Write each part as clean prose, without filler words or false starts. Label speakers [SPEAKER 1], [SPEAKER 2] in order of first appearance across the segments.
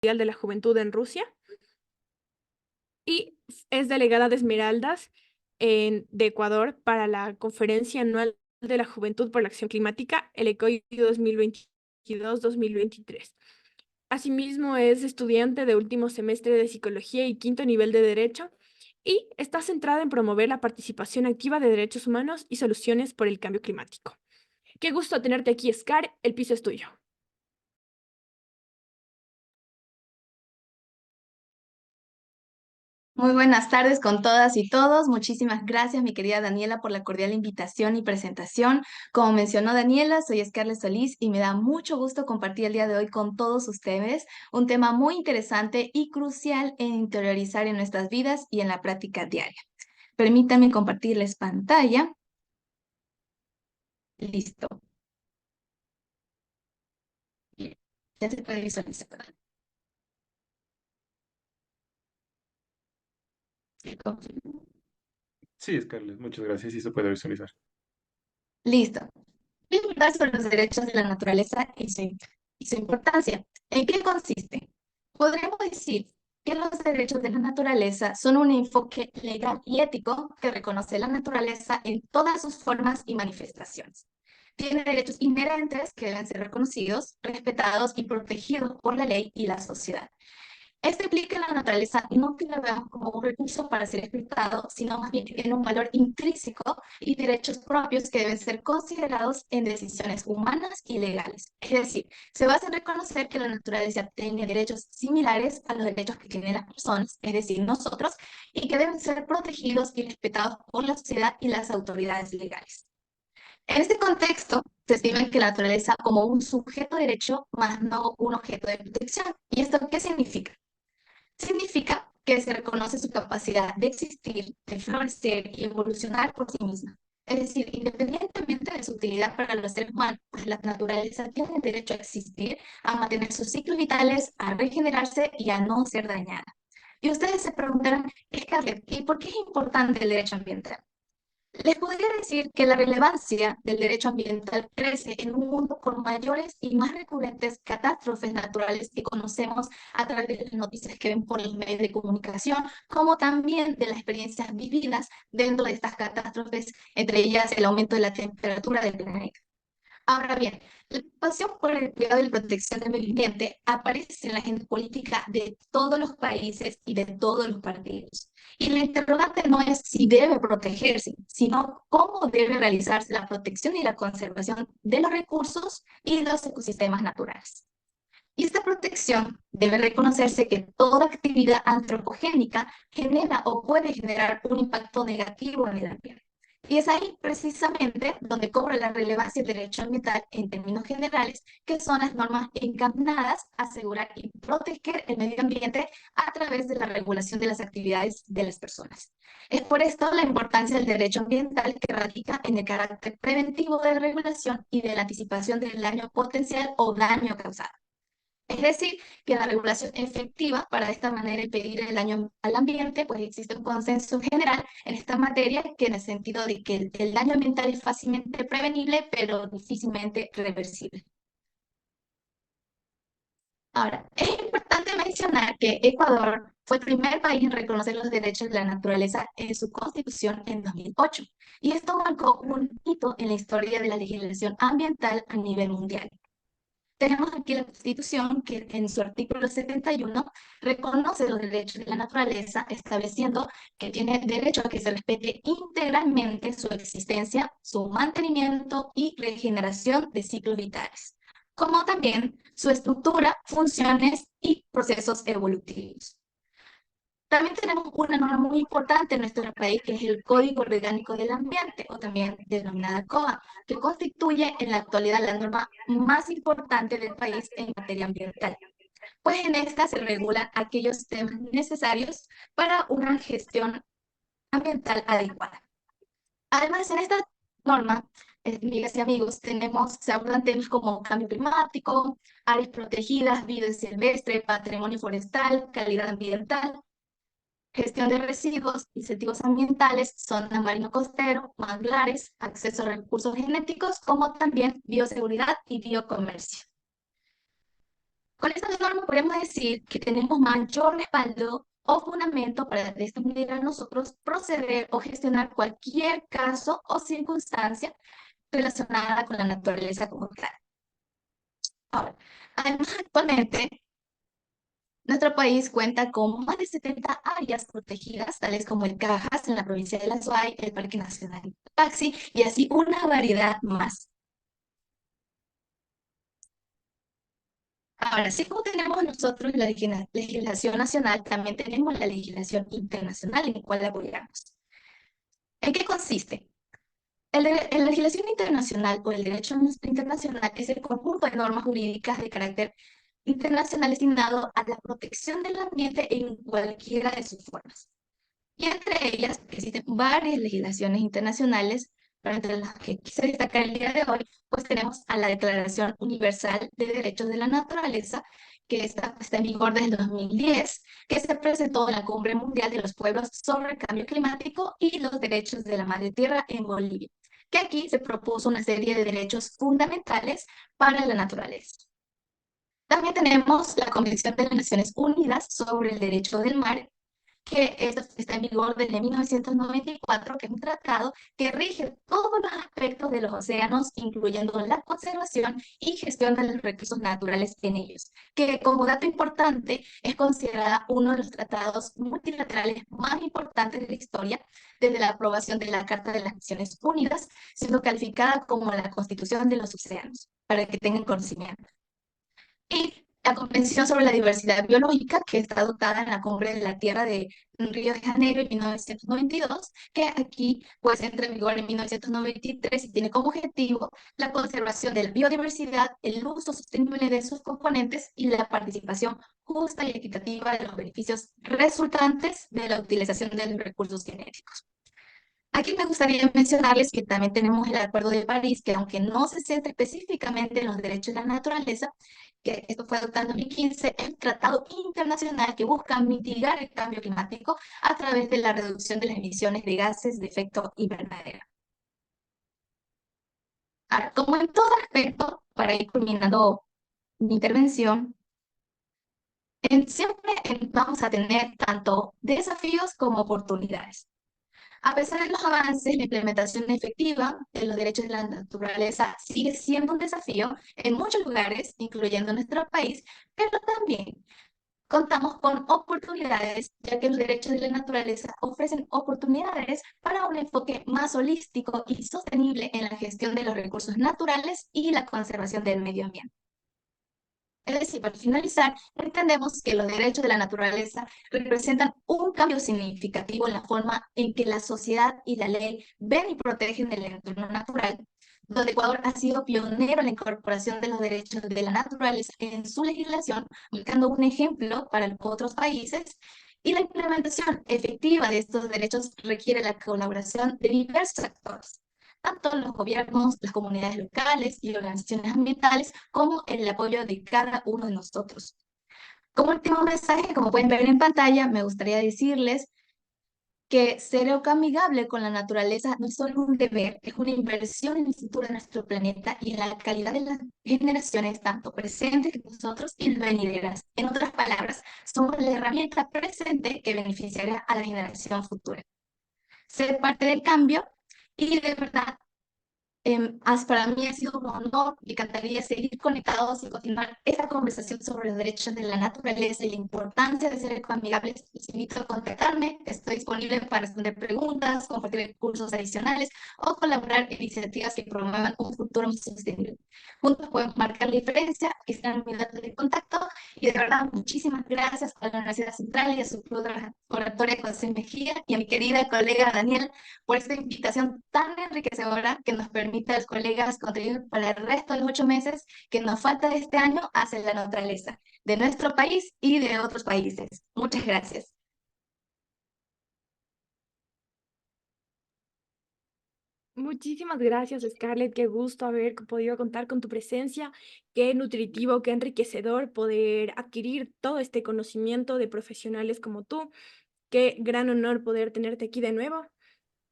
[SPEAKER 1] de la Juventud en Rusia y es delegada de Esmeraldas de Ecuador para la Conferencia Anual de la Juventud por la Acción Climática, el ECOI 2022-2023. Asimismo, es estudiante de último semestre de Psicología y quinto nivel de Derecho y está centrada en promover la participación activa de derechos humanos y soluciones por el cambio climático. Qué gusto tenerte aquí, Scar. El piso es tuyo.
[SPEAKER 2] Muy buenas tardes con todas y todos. Muchísimas gracias, mi querida Daniela, por la cordial invitación y presentación. Como mencionó Daniela, soy Scarlett Solís y me da mucho gusto compartir el día de hoy con todos ustedes un tema muy interesante y crucial en interiorizar en nuestras vidas y en la práctica diaria. Permítanme compartirles pantalla. Listo. Bien. Ya se puede visualizar, ¿verdad? Sí, confirmo.
[SPEAKER 3] Sí, Scarlett, muchas gracias. Sí se puede visualizar.
[SPEAKER 2] Listo. Voy a hablar sobre los derechos de la naturaleza y su importancia. ¿En qué consiste? Podremos decir que los derechos de la naturaleza son un enfoque legal y ético que reconoce la naturaleza en todas sus formas y manifestaciones. Tiene derechos inherentes que deben ser reconocidos, respetados y protegidos por la ley y la sociedad. Esto implica que la naturaleza no que la veamos como un recurso para ser explotado, sino más bien que tiene un valor intrínseco y derechos propios que deben ser considerados en decisiones humanas y legales. Es decir, se basa en reconocer que la naturaleza tiene derechos similares a los derechos que tienen las personas, es decir, nosotros, y que deben ser protegidos y respetados por la sociedad y las autoridades legales. En este contexto, se estima que la naturaleza como un sujeto de derecho, más no un objeto de protección. ¿Y esto qué significa? Significa que se reconoce su capacidad de existir, de florecer y evolucionar por sí misma. Es decir, independientemente de su utilidad para los seres humanos, pues la naturaleza tiene el derecho a existir, a mantener sus ciclos vitales, a regenerarse y a no ser dañada. Y ustedes se preguntarán, Scarlett, ¿y por qué es importante el derecho ambiental? Les podría decir que la relevancia del derecho ambiental crece en un mundo con mayores y más recurrentes catástrofes naturales que conocemos a través de las noticias que ven por los medios de comunicación, como también de las experiencias vividas dentro de estas catástrofes, entre ellas el aumento de la temperatura del planeta. Ahora bien, la preocupación por el cuidado y la protección del medio ambiente aparece en la agenda política de todos los países y de todos los partidos. Y la interrogante no es si debe protegerse, sino cómo debe realizarse la protección y la conservación de los recursos y de los ecosistemas naturales. Y esta protección debe reconocerse que toda actividad antropogénica genera o puede generar un impacto negativo en el ambiente. Y es ahí precisamente donde cobra la relevancia el derecho ambiental en términos generales, que son las normas encaminadas a asegurar y proteger el medio ambiente a través de la regulación de las actividades de las personas. Es por esto la importancia del derecho ambiental que radica en el carácter preventivo de la regulación y de la anticipación del daño potencial o daño causado. Es decir, que la regulación efectiva para de esta manera impedir el daño al ambiente, pues existe un consenso general en esta materia, que en el sentido de que el daño ambiental es fácilmente prevenible, pero difícilmente reversible. Ahora, es importante mencionar que Ecuador fue el primer país en reconocer los derechos de la naturaleza en su constitución en 2008, y esto marcó un hito en la historia de la legislación ambiental a nivel mundial. Tenemos aquí la Constitución que en su artículo 71 reconoce los derechos de la naturaleza, estableciendo que tiene derecho a que se respete integralmente su existencia, su mantenimiento y regeneración de ciclos vitales, como también su estructura, funciones y procesos evolutivos. También tenemos una norma muy importante en nuestro país, que es el Código Orgánico del Ambiente, o también denominada COA, que constituye en la actualidad la norma más importante del país en materia ambiental. Pues en esta se regulan aquellos temas necesarios para una gestión ambiental adecuada. Además, en esta norma, amigas y amigos, se abordan temas como cambio climático, áreas protegidas, vida silvestre, patrimonio forestal, calidad ambiental, gestión de residuos, incentivos ambientales, zona marino costero, manglares, acceso a recursos genéticos, como también bioseguridad y biocomercio. Con esta norma podemos decir que tenemos mayor respaldo o fundamento para de esta manera nosotros proceder o gestionar cualquier caso o circunstancia relacionada con la naturaleza como tal. Ahora, además, actualmente, nuestro país cuenta con más de 70 áreas protegidas, tales como el Cajas en la provincia de La Suay, el Parque Nacional Paxi y así una variedad más. Ahora, así como tenemos nosotros la legislación nacional, también tenemos la legislación internacional en la cual apoyamos. ¿En qué consiste? La legislación internacional o el derecho internacional es el conjunto de normas jurídicas de carácter internacional destinado a la protección del ambiente en cualquiera de sus formas. Y entre ellas existen varias legislaciones internacionales, pero entre las que quise destacar el día de hoy, pues tenemos a la Declaración Universal de Derechos de la Naturaleza, que está en vigor desde el 2010, que se presentó en la Cumbre Mundial de los Pueblos sobre el Cambio Climático y los Derechos de la Madre Tierra en Bolivia, que aquí se propuso una serie de derechos fundamentales para la naturaleza. También tenemos la Convención de las Naciones Unidas sobre el Derecho del Mar, que esto está en vigor desde 1994, que es un tratado que rige todos los aspectos de los océanos, incluyendo la conservación y gestión de los recursos naturales en ellos, que como dato importante es considerada uno de los tratados multilaterales más importantes de la historia, desde la aprobación de la Carta de las Naciones Unidas, siendo calificada como la Constitución de los Océanos, para que tengan conocimiento. Y la Convención sobre la Diversidad Biológica, que está adoptada en la Cumbre de la Tierra de Río de Janeiro en 1992, que aquí pues entra en vigor en 1993 y tiene como objetivo la conservación de la biodiversidad, el uso sostenible de sus componentes y la participación justa y equitativa de los beneficios resultantes de la utilización de los recursos genéticos. Aquí me gustaría mencionarles que también tenemos el Acuerdo de París, que aunque no se centra específicamente en los derechos de la naturaleza, que esto fue adoptado en 2015, es un tratado internacional que busca mitigar el cambio climático a través de la reducción de las emisiones de gases de efecto invernadero. Ahora, como en todo aspecto, para ir culminando mi intervención, siempre vamos a tener tanto desafíos como oportunidades. A pesar de los avances, la implementación efectiva de los derechos de la naturaleza sigue siendo un desafío en muchos lugares, incluyendo nuestro país, pero también contamos con oportunidades, ya que los derechos de la naturaleza ofrecen oportunidades para un enfoque más holístico y sostenible en la gestión de los recursos naturales y la conservación del medio ambiente. Es decir, para finalizar, entendemos que los derechos de la naturaleza representan un cambio significativo en la forma en que la sociedad y la ley ven y protegen el entorno natural, donde Ecuador ha sido pionero en la incorporación de los derechos de la naturaleza en su legislación, marcando un ejemplo para los otros países, y la implementación efectiva de estos derechos requiere la colaboración de diversos actores, tanto los gobiernos, las comunidades locales y organizaciones ambientales, como el apoyo de cada uno de nosotros. Como último mensaje, como pueden ver en pantalla, me gustaría decirles que ser ecoamigable con la naturaleza no es solo un deber, es una inversión en el futuro de nuestro planeta y en la calidad de las generaciones, tanto presentes que nosotros y venideras. En otras palabras, somos la herramienta presente que beneficiará a la generación futura. Ser parte del cambio y de verdad para mí ha sido un honor. Me encantaría seguir conectados y continuar esta conversación sobre los derechos de la naturaleza y la importancia de ser ecoamigables. Les invito a contactarme. Estoy disponible para responder preguntas, compartir cursos adicionales o colaborar en iniciativas que promuevan un futuro más sostenible. Juntos podemos marcar la diferencia. Aquí están mis datos de contacto. Y de verdad, muchísimas gracias a la Universidad Central y a su Club de Oratoria José Mejía y a mi querida colega Daniel por esta invitación tan enriquecedora que nos permite a los colegas contribuir para el resto de los 8 meses que nos falta de este año hacia la naturaleza de nuestro país y de otros países. Muchas gracias.
[SPEAKER 1] Muchísimas gracias, Scarlett. Qué gusto haber podido contar con tu presencia. Qué nutritivo, qué enriquecedor poder adquirir todo este conocimiento de profesionales como tú. Qué gran honor poder tenerte aquí de nuevo.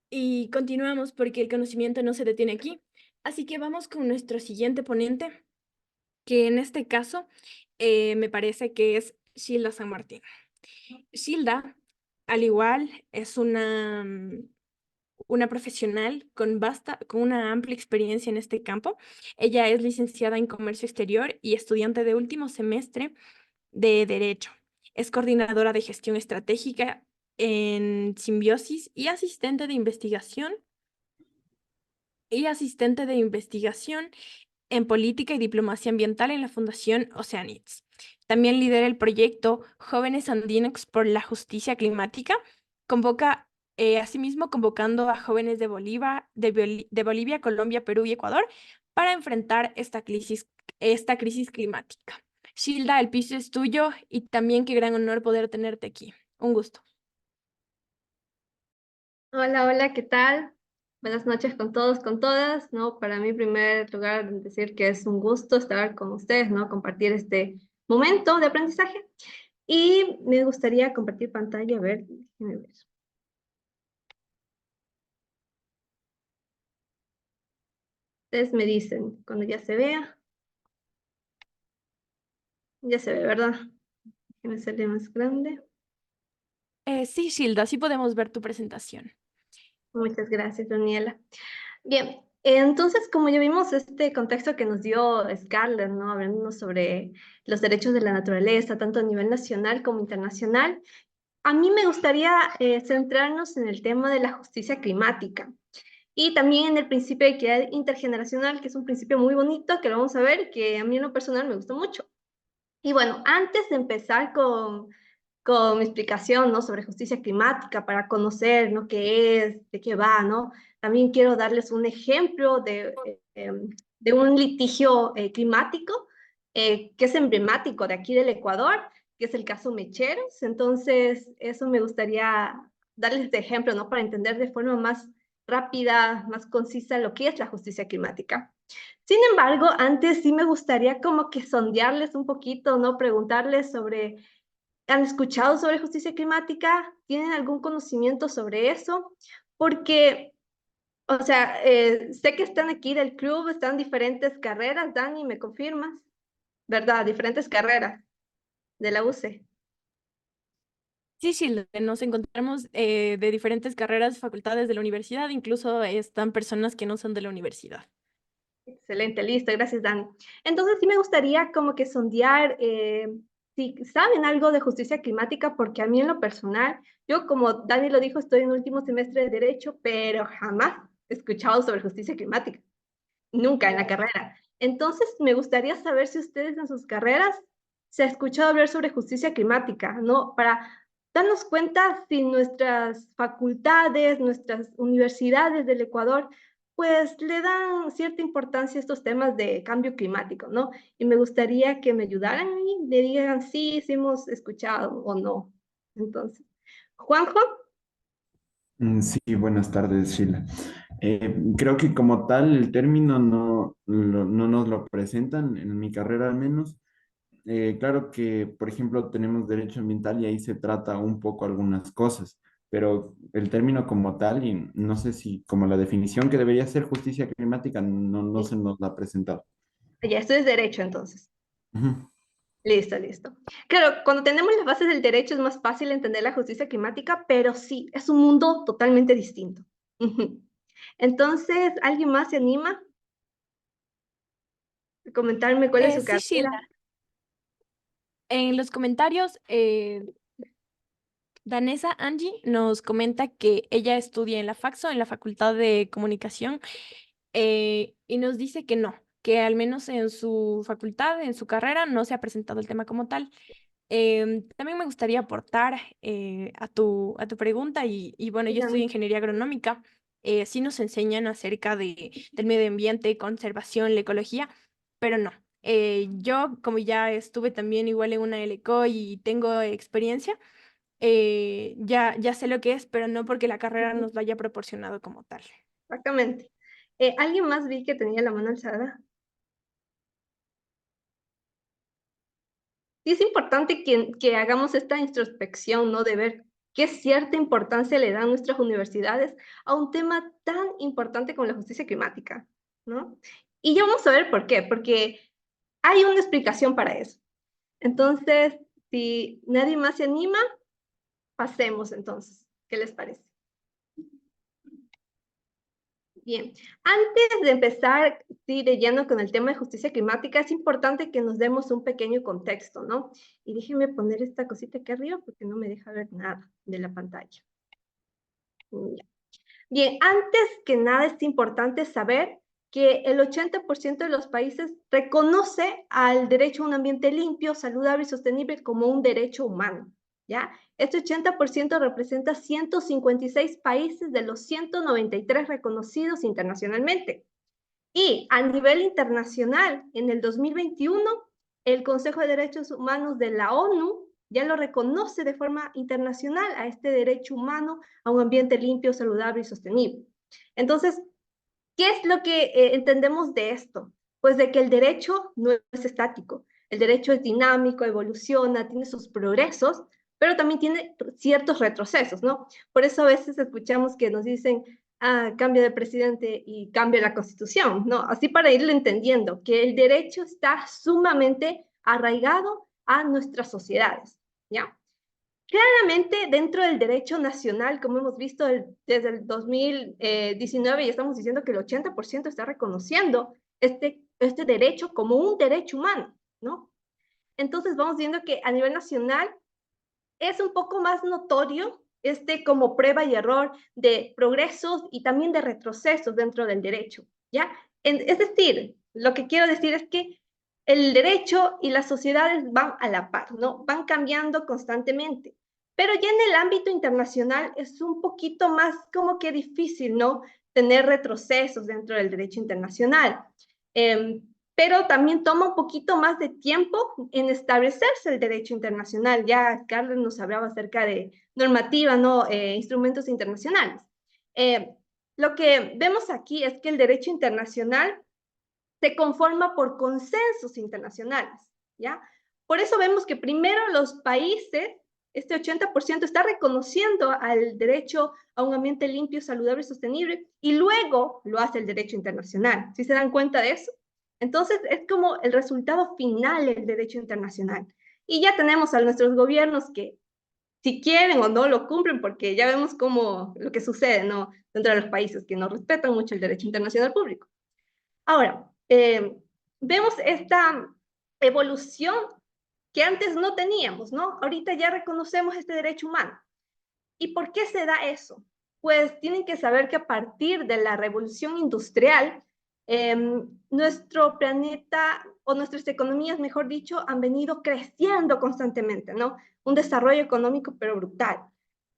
[SPEAKER 1] Y continuamos porque el conocimiento no se detiene aquí. Así que vamos con nuestro siguiente ponente, que en este caso me parece que es Shilda San Martín. Shilda, al igual, es una profesional con una amplia experiencia en este campo. Ella es licenciada en Comercio Exterior y estudiante de último semestre de Derecho. Es coordinadora de gestión estratégica en Simbiosis y asistente de investigación en política y diplomacia ambiental en la Fundación Oceanics. También lidera el proyecto Jóvenes Andinos por la Justicia Climática. Convoca, asimismo, convocando a jóvenes de Bolivia, Colombia, Perú y Ecuador para enfrentar esta crisis climática. Shilda, el piso es tuyo y también qué gran honor poder tenerte aquí. Un gusto.
[SPEAKER 4] Hola, hola, ¿qué tal? Buenas noches con todos, con todas, ¿no? Para mí, en primer lugar, decir que es un gusto estar con ustedes, ¿no? Compartir este momento de aprendizaje. Y me gustaría compartir pantalla, a ver, déjenme ver. Ustedes me dicen cuando ya se vea. Ya se ve, ¿verdad? Déjenme hacerle más grande.
[SPEAKER 1] Sí, Shilda, sí podemos ver tu presentación.
[SPEAKER 4] Muchas gracias, Daniela. Bien, entonces, como ya vimos este contexto que nos dio Scarlett, ¿no? Hablándonos sobre los derechos de la naturaleza, tanto a nivel nacional como internacional, a mí me gustaría centrarnos en el tema de la justicia climática y también en el principio de equidad intergeneracional, que es un principio muy bonito, que lo vamos a ver, que a mí en lo personal me gusta mucho. Y bueno, antes de empezar con mi explicación, ¿no? Sobre justicia climática para conocer, ¿no? Qué es, de qué va, ¿no? También quiero darles un ejemplo de un litigio climático que es emblemático de aquí del Ecuador, que es el caso Mecheros. Entonces, eso me gustaría darles de ejemplo, ¿no? Para entender de forma más rápida, más concisa lo que es la justicia climática. Sin embargo, antes sí me gustaría como que sondearles un poquito, ¿no? Preguntarles sobre, ¿han escuchado sobre justicia climática? ¿Tienen algún conocimiento sobre eso? Porque, o sea, sé que están aquí del club, están diferentes carreras, Dani, ¿me confirmas? ¿Verdad? Diferentes carreras de la UCE.
[SPEAKER 1] Sí, sí, nos encontramos de diferentes carreras, facultades de la universidad, incluso están personas que no son de la universidad.
[SPEAKER 4] Excelente, listo, gracias, Dani. Entonces sí me gustaría como que sondear si saben algo de justicia climática, porque a mí en lo personal, yo como Dani lo dijo, estoy en último semestre de Derecho, pero jamás he escuchado sobre justicia climática, nunca en la carrera. Entonces me gustaría saber si ustedes en sus carreras se ha escuchado hablar sobre justicia climática, ¿no? Para darnos cuenta si nuestras facultades, nuestras universidades del Ecuador pues le dan cierta importancia a estos temas de cambio climático, ¿no? Y me gustaría que me ayudaran y me digan sí hemos escuchado o no. Entonces, Juanjo.
[SPEAKER 5] Sí, buenas tardes, Sheila. Creo que como tal el término no nos lo presentan, en mi carrera al menos. Claro que, por ejemplo, tenemos derecho ambiental y ahí se trata un poco algunas cosas, pero el término como tal, y no sé si como la definición que debería ser justicia climática, no se nos la ha presentado.
[SPEAKER 4] Ya, esto es derecho entonces.
[SPEAKER 5] Ujú.
[SPEAKER 4] Listo, listo. Claro, cuando tenemos las bases del derecho es más fácil entender la justicia climática, pero sí, es un mundo totalmente distinto. Ujú. Entonces, ¿alguien más se anima a comentarme cuál es su
[SPEAKER 1] Sí,
[SPEAKER 4] carrera?
[SPEAKER 1] Shilda, en los comentarios, Danesa Angie nos comenta que ella estudia en la Faxo, en la Facultad de Comunicación, y nos dice que no, que al menos en su facultad, en su carrera, no se ha presentado el tema como tal. También me gustaría aportar a tu pregunta y bueno, yo estudio
[SPEAKER 4] Dígame.
[SPEAKER 1] ingeniería agronómica. Sí nos enseñan acerca del medio ambiente, conservación, la ecología, pero no. Yo, como ya estuve también igual en una LECO y tengo experiencia, ya sé lo que es, pero no porque la carrera
[SPEAKER 4] Ujú.
[SPEAKER 1] nos lo haya proporcionado como tal.
[SPEAKER 4] Exactamente. ¿Alguien más vi que tenía la mano alzada? Sí, es importante que hagamos esta introspección, ¿no? De ver qué cierta importancia le dan nuestras universidades a un tema tan importante como la justicia climática, ¿no? Y ya vamos a ver por qué, porque hay una explicación para eso. Entonces, si nadie más se anima, pasemos entonces. ¿Qué les parece? Bien, antes de empezar, sí, de lleno con el tema de justicia climática, es importante que nos demos un pequeño contexto, ¿no? Y déjenme poner esta cosita aquí arriba porque no me deja ver nada de la pantalla. Ya. Bien, antes que nada es importante saber que el 80% de los países reconoce al derecho a un ambiente limpio, saludable y sostenible como un derecho humano, ¿ya? Este 80% representa 156 países de los 193 reconocidos internacionalmente. Y a nivel internacional, en el 2021, el Consejo de Derechos Humanos de la ONU ya lo reconoce de forma internacional a este derecho humano a un ambiente limpio, saludable y sostenible. Entonces, ¿qué es lo que entendemos de esto? Pues de que el derecho no es estático, el derecho es dinámico, evoluciona, tiene sus progresos, pero también tiene ciertos retrocesos, ¿no? Por eso a veces escuchamos que nos dicen, cambia de presidente y cambia la constitución, ¿no? Así para irlo entendiendo, que el derecho está sumamente arraigado a nuestras sociedades, ¿ya? Claramente, dentro del derecho nacional, como hemos visto desde el 2019, ya estamos diciendo que el 80% está reconociendo este derecho como un derecho humano, ¿no? Entonces vamos viendo que a nivel nacional es un poco más notorio como prueba y error de progresos y también de retrocesos dentro del derecho, ¿ya? Es decir, lo que quiero decir es que el derecho y las sociedades van a la par, ¿no? Van cambiando constantemente. Pero ya en el ámbito internacional es un poquito más como que difícil, ¿no? Tener retrocesos dentro del derecho internacional. Pero también toma un poquito más de tiempo en establecerse el derecho internacional. Ya Carlos nos hablaba acerca de normativa, ¿no? Instrumentos internacionales. Lo que vemos aquí es que el derecho internacional se conforma por consensos internacionales, ¿ya? Por eso vemos que primero los países, este 80% está reconociendo al derecho a un ambiente limpio, saludable y sostenible, y luego lo hace el derecho internacional. ¿Sí se dan cuenta de eso? Entonces, es como el resultado final del derecho internacional. Y ya tenemos a nuestros gobiernos que, si quieren o no, lo cumplen, porque ya vemos cómo lo que sucede, ¿no? Dentro de los países que no respetan mucho el derecho internacional público. Ahora, vemos esta evolución que antes no teníamos, ¿no? Ahorita ya reconocemos este derecho humano. ¿Y por qué se da eso? Pues tienen que saber que a partir de la revolución industrial, nuestro planeta o nuestras economías, mejor dicho, han venido creciendo constantemente, ¿no? Un desarrollo económico pero brutal.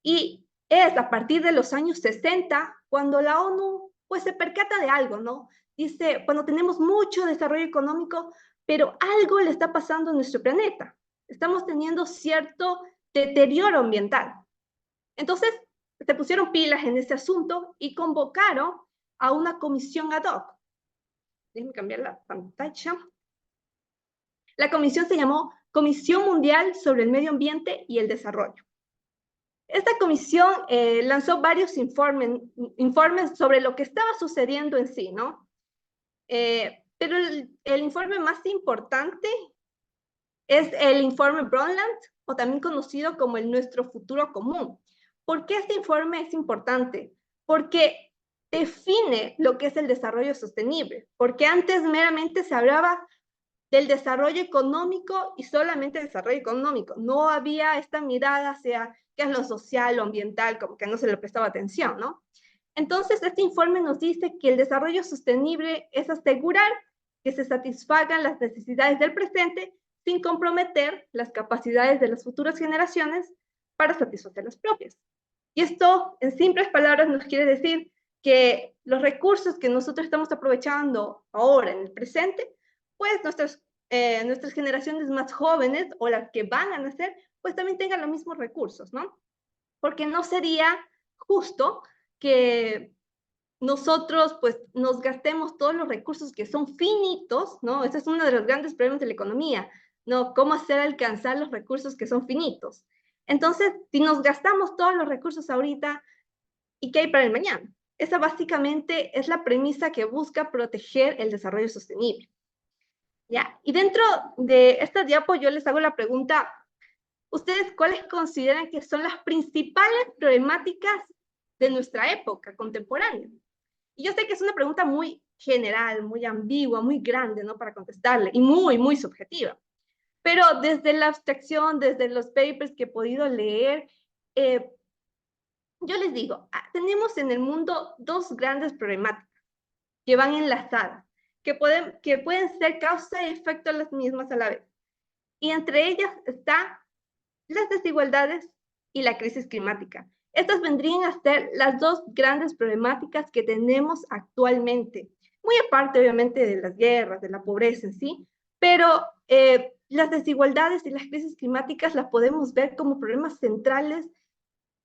[SPEAKER 4] Y es a partir de los años 60 cuando la ONU pues se percata de algo, ¿no? Dice, bueno, tenemos mucho desarrollo económico, pero algo le está pasando a nuestro planeta. Estamos teniendo cierto deterioro ambiental. Entonces, se pusieron pilas en ese asunto y convocaron a una comisión ad hoc. Déjenme cambiar la pantalla. La comisión se llamó Comisión Mundial sobre el Medio Ambiente y el Desarrollo. Esta comisión lanzó varios informes sobre lo que estaba sucediendo en sí, ¿no? Pero el informe más importante es el informe Brundtland, o también conocido como el Nuestro Futuro Común. ¿Por qué este informe es importante? Porque define lo que es el desarrollo sostenible, porque antes meramente se hablaba del desarrollo económico y solamente desarrollo económico. No había esta mirada hacia qué es lo social, lo ambiental, como que no se le prestaba atención, ¿no? Entonces, este informe nos dice que el desarrollo sostenible es asegurar que se satisfagan las necesidades del presente sin comprometer las capacidades de las futuras generaciones para satisfacer las propias. Y esto, en simples palabras, nos quiere decir que los recursos que nosotros estamos aprovechando ahora en el presente, pues nuestras generaciones más jóvenes o las que van a nacer, pues también tengan los mismos recursos, ¿no? Porque no sería justo que nosotros pues nos gastemos todos los recursos que son finitos, ¿no? Ese es uno de los grandes problemas de la economía, ¿no? Cómo hacer alcanzar los recursos que son finitos. Entonces, si nos gastamos todos los recursos ahorita, ¿y qué hay para el mañana? Esa básicamente es la premisa que busca proteger el desarrollo sostenible. ¿ya? Y dentro de esta diapo yo les hago la pregunta, ¿ustedes cuáles consideran que son las principales problemáticas de nuestra época contemporánea? Y yo sé que es una pregunta muy general, muy ambigua, muy grande, ¿no? Para contestarle, y muy, muy subjetiva. Pero desde la abstracción, desde los papers que he podido leer, yo les digo, tenemos en el mundo dos grandes problemáticas que van enlazadas, que pueden ser causa y efecto las mismas a la vez. Y entre ellas está las desigualdades y la crisis climática. Estas vendrían a ser las dos grandes problemáticas que tenemos actualmente, muy aparte obviamente de las guerras, de la pobreza en sí, pero las desigualdades y las crisis climáticas las podemos ver como problemas centrales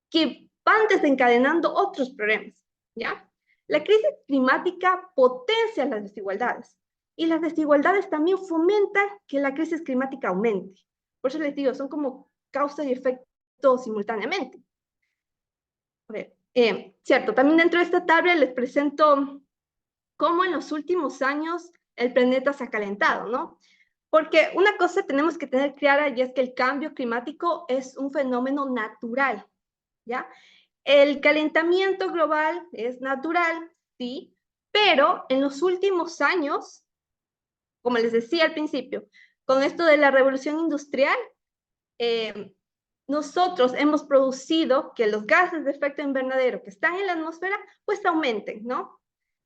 [SPEAKER 4] que van desencadenando otros problemas, ¿ya? La crisis climática potencia las desigualdades y las desigualdades también fomentan que la crisis climática aumente. Por eso les digo, son como causa y efecto simultáneamente. A ver, cierto, también dentro de esta tabla les presento cómo en los últimos años el planeta se ha calentado, ¿no? Porque una cosa tenemos que tener clara y es que el cambio climático es un fenómeno natural, ¿ya? El calentamiento global es natural, sí, pero en los últimos años, como les decía al principio, con esto de la revolución industrial, eh, nosotros hemos producido que los gases de efecto invernadero que están en la atmósfera, pues aumenten, ¿no?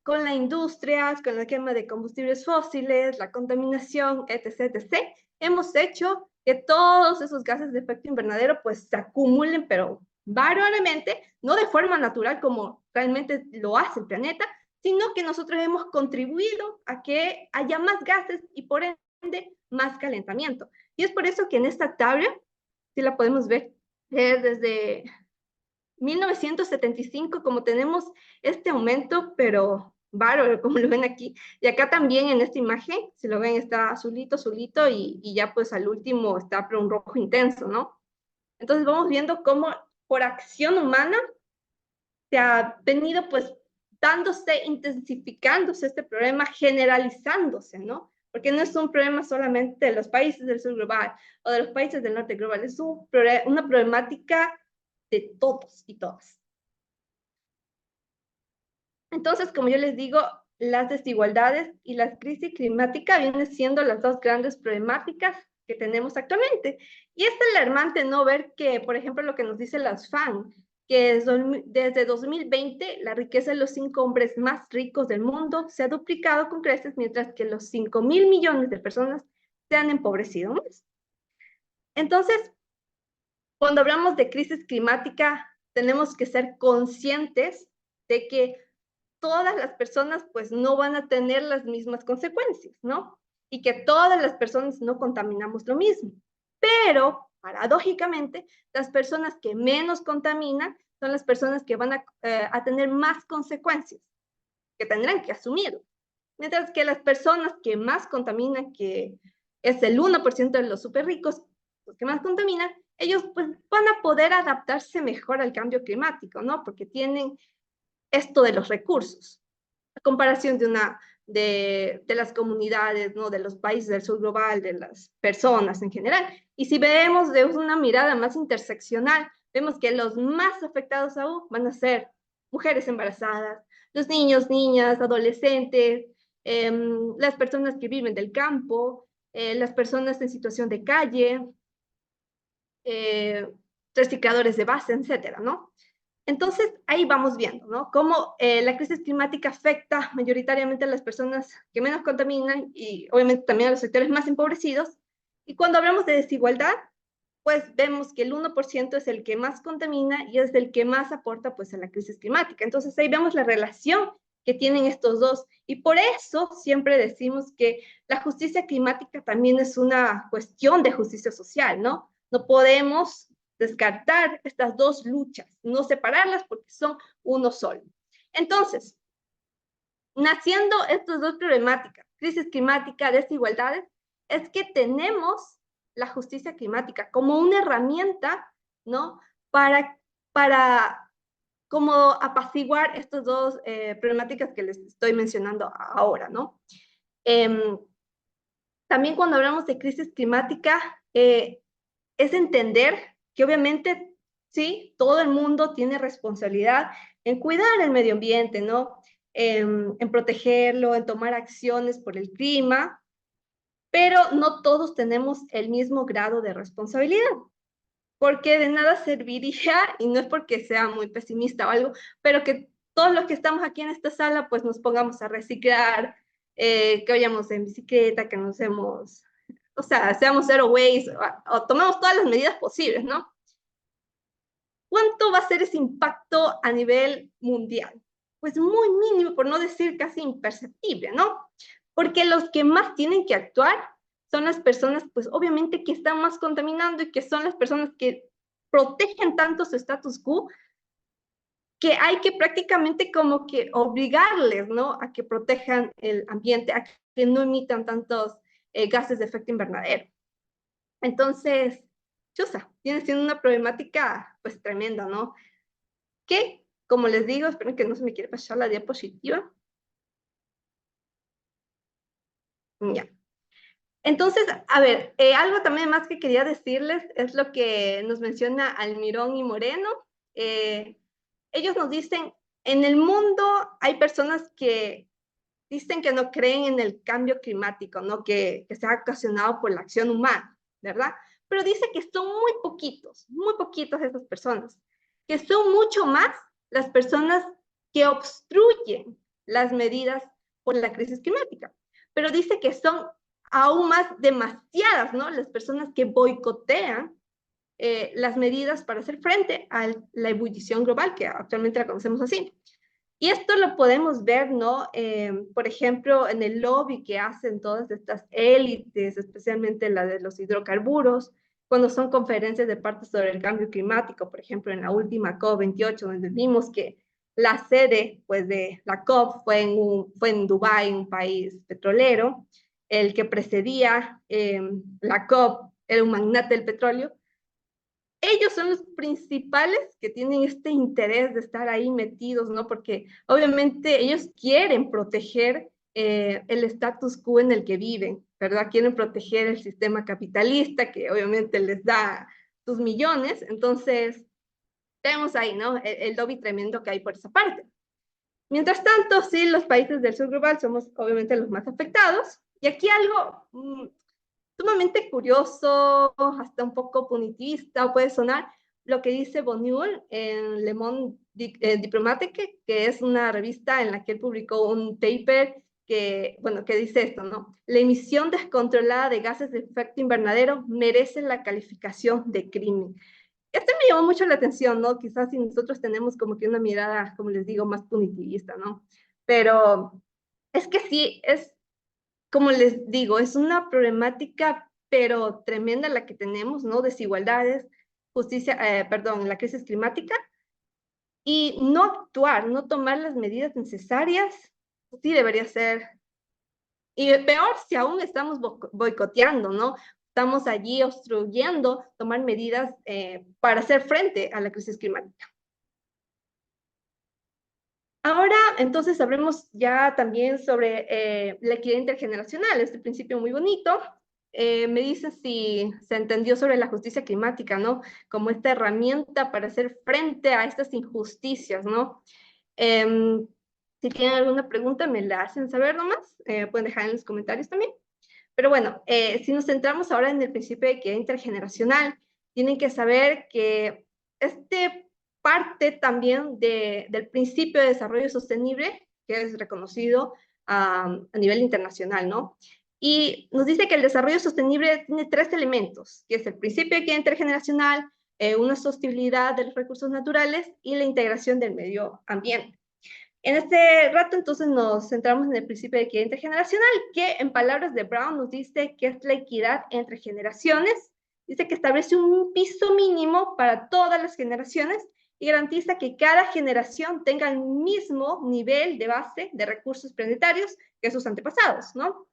[SPEAKER 4] Con la industria, con la quema de combustibles fósiles, la contaminación, etc., etc., hemos hecho que todos esos gases de efecto invernadero pues se acumulen, pero bárbaramente, no de forma natural como realmente lo hace el planeta, sino que nosotros hemos contribuido a que haya más gases y por ende más calentamiento. Y es por eso que en esta tabla, si la podemos ver, desde 1975, como tenemos este aumento, pero bárbaro, como lo ven aquí. Y acá también en esta imagen, si lo ven, está azulito, azulito, y ya pues al último está pero un rojo intenso, ¿no? Entonces vamos viendo cómo por acción humana se ha venido pues dándose, intensificándose este problema, generalizándose, ¿no? Porque no es un problema solamente de los países del sur global o de los países del norte global, es una problemática de todos y todas. Entonces, como yo les digo, las desigualdades y la crisis climática vienen siendo las dos grandes problemáticas que tenemos actualmente. Y es alarmante no ver que, por ejemplo, lo que nos dice la OXFAM, que desde 2020 la riqueza de los 5 hombres más ricos del mundo se ha duplicado con creces, mientras que los 5.000 millones de personas se han empobrecido más. Entonces, cuando hablamos de crisis climática, tenemos que ser conscientes de que todas las personas pues no van a tener las mismas consecuencias, ¿no? Y que todas las personas no contaminamos lo mismo. Pero, paradójicamente, las personas que menos contaminan son las personas que van a tener más consecuencias, que tendrán que asumir. Mientras que las personas que más contaminan, que es el 1% de los súper ricos, los que más contaminan, ellos pues van a poder adaptarse mejor al cambio climático, ¿no? Porque tienen esto de los recursos, a comparación de las comunidades, ¿no? De los países del sur global, de las personas en general. Y si vemos de una mirada más interseccional, vemos que los más afectados aún van a ser mujeres embarazadas, los niños, niñas, adolescentes, las personas que viven del campo, las personas en situación de calle, recicladores de base, etcétera, ¿no? Entonces, ahí vamos viendo, ¿no? Cómo la crisis climática afecta mayoritariamente a las personas que menos contaminan y obviamente también a los sectores más empobrecidos. Y cuando hablamos de desigualdad, pues vemos que el 1% es el que más contamina y es el que más aporta pues a la crisis climática. Entonces, ahí vemos la relación que tienen estos dos. Y por eso siempre decimos que la justicia climática también es una cuestión de justicia social, ¿no? No podemos descartar estas dos luchas, no separarlas porque son uno solo. Entonces, naciendo estas dos problemáticas, crisis climática, desigualdades, es que tenemos la justicia climática como una herramienta, ¿no? Para como apaciguar estas dos problemáticas que les estoy mencionando ahora, ¿no? También cuando hablamos de crisis climática, es entender que obviamente, sí, todo el mundo tiene responsabilidad en cuidar el medio ambiente, ¿no? En protegerlo, en tomar acciones por el clima, pero no todos tenemos el mismo grado de responsabilidad, porque de nada serviría, y no es porque sea muy pesimista o algo, pero que todos los que estamos aquí en esta sala, pues nos pongamos a reciclar, que vayamos en bicicleta, que nos hemos, o sea, seamos zero waste, o tomemos todas las medidas posibles, ¿no? ¿Cuánto va a ser ese impacto a nivel mundial? Pues muy mínimo, por no decir casi imperceptible, ¿no? Porque los que más tienen que actuar son las personas, pues obviamente que están más contaminando y que son las personas que protegen tanto su status quo, que hay que prácticamente como que obligarles, ¿no? A que protejan el ambiente, a que no emitan tantos gases de efecto invernadero. Entonces, chusa, viene siendo una problemática pues tremenda, ¿no? Que, como les digo, esperen que no se me quiere pasar la diapositiva. Ya. Entonces, a ver, algo también más que quería decirles es lo que nos menciona Almirón y Moreno. Ellos nos dicen, en el mundo hay personas que dicen que no creen en el cambio climático, ¿no? Que se ha ocasionado por la acción humana, ¿verdad? Pero dice que son muy poquitos esas personas, que son mucho más las personas que obstruyen las medidas por la crisis climática. Pero dice que son aún más demasiadas, ¿no? Las personas que boicotean las medidas para hacer frente a la ebullición global, que actualmente la conocemos así. Y esto lo podemos ver, ¿no? Por ejemplo, en el lobby que hacen todas estas élites, especialmente la de los hidrocarburos, cuando son conferencias de parte sobre el cambio climático, por ejemplo, en la última COP28, donde vimos que la sede, pues, de la COP fue en Dubái, un país petrolero. El que precedía la COP era un magnate del petróleo. Ellos son los principales que tienen este interés de estar ahí metidos, ¿no? Porque obviamente ellos quieren proteger el status quo en el que viven, ¿verdad? Quieren proteger el sistema capitalista que obviamente les da sus millones. Entonces, tenemos ahí, ¿no? El lobby tremendo que hay por esa parte. Mientras tanto, sí, los países del sur global somos obviamente los más afectados. Y aquí algo sumamente curioso, hasta un poco punitivista, puede sonar, lo que dice Bonnier en Le Monde Diplomatique, que es una revista en la que él publicó un paper que, bueno, que dice esto, ¿no? La emisión descontrolada de gases de efecto invernadero merece la calificación de crimen. Este me llamó mucho la atención, ¿no? Quizás si nosotros tenemos como que una mirada, como les digo, más punitivista, ¿no? Pero es que sí, es como les digo, es una problemática, pero tremenda la que tenemos, ¿no? Desigualdades, justicia, perdón, la crisis climática, y no actuar, no tomar las medidas necesarias, sí debería ser. Y peor si aún estamos boicoteando, ¿no? Estamos allí obstruyendo tomar medidas para hacer frente a la crisis climática. Ahora, entonces, hablemos ya también sobre la equidad intergeneracional, este principio muy bonito. Me dicen si se entendió sobre la justicia climática, ¿no? Como esta herramienta para hacer frente a estas injusticias, ¿no? Si tienen alguna pregunta, me la hacen saber nomás. Pueden dejar en los comentarios también. Pero bueno, si nos centramos ahora en el principio de equidad intergeneracional, tienen que saber que este parte también del principio de desarrollo sostenible, que es reconocido a nivel internacional, ¿no? Y nos dice que el desarrollo sostenible tiene tres elementos, que es el principio de equidad intergeneracional, una sostenibilidad de los recursos naturales y la integración del medio ambiente. En este rato, entonces, nos centramos en el principio de equidad intergeneracional, que en palabras de Brown nos dice que es la equidad entre generaciones. Dice que establece un piso mínimo para todas las generaciones y garantiza que cada generación tenga el mismo nivel de base de recursos planetarios que sus antepasados, ¿no?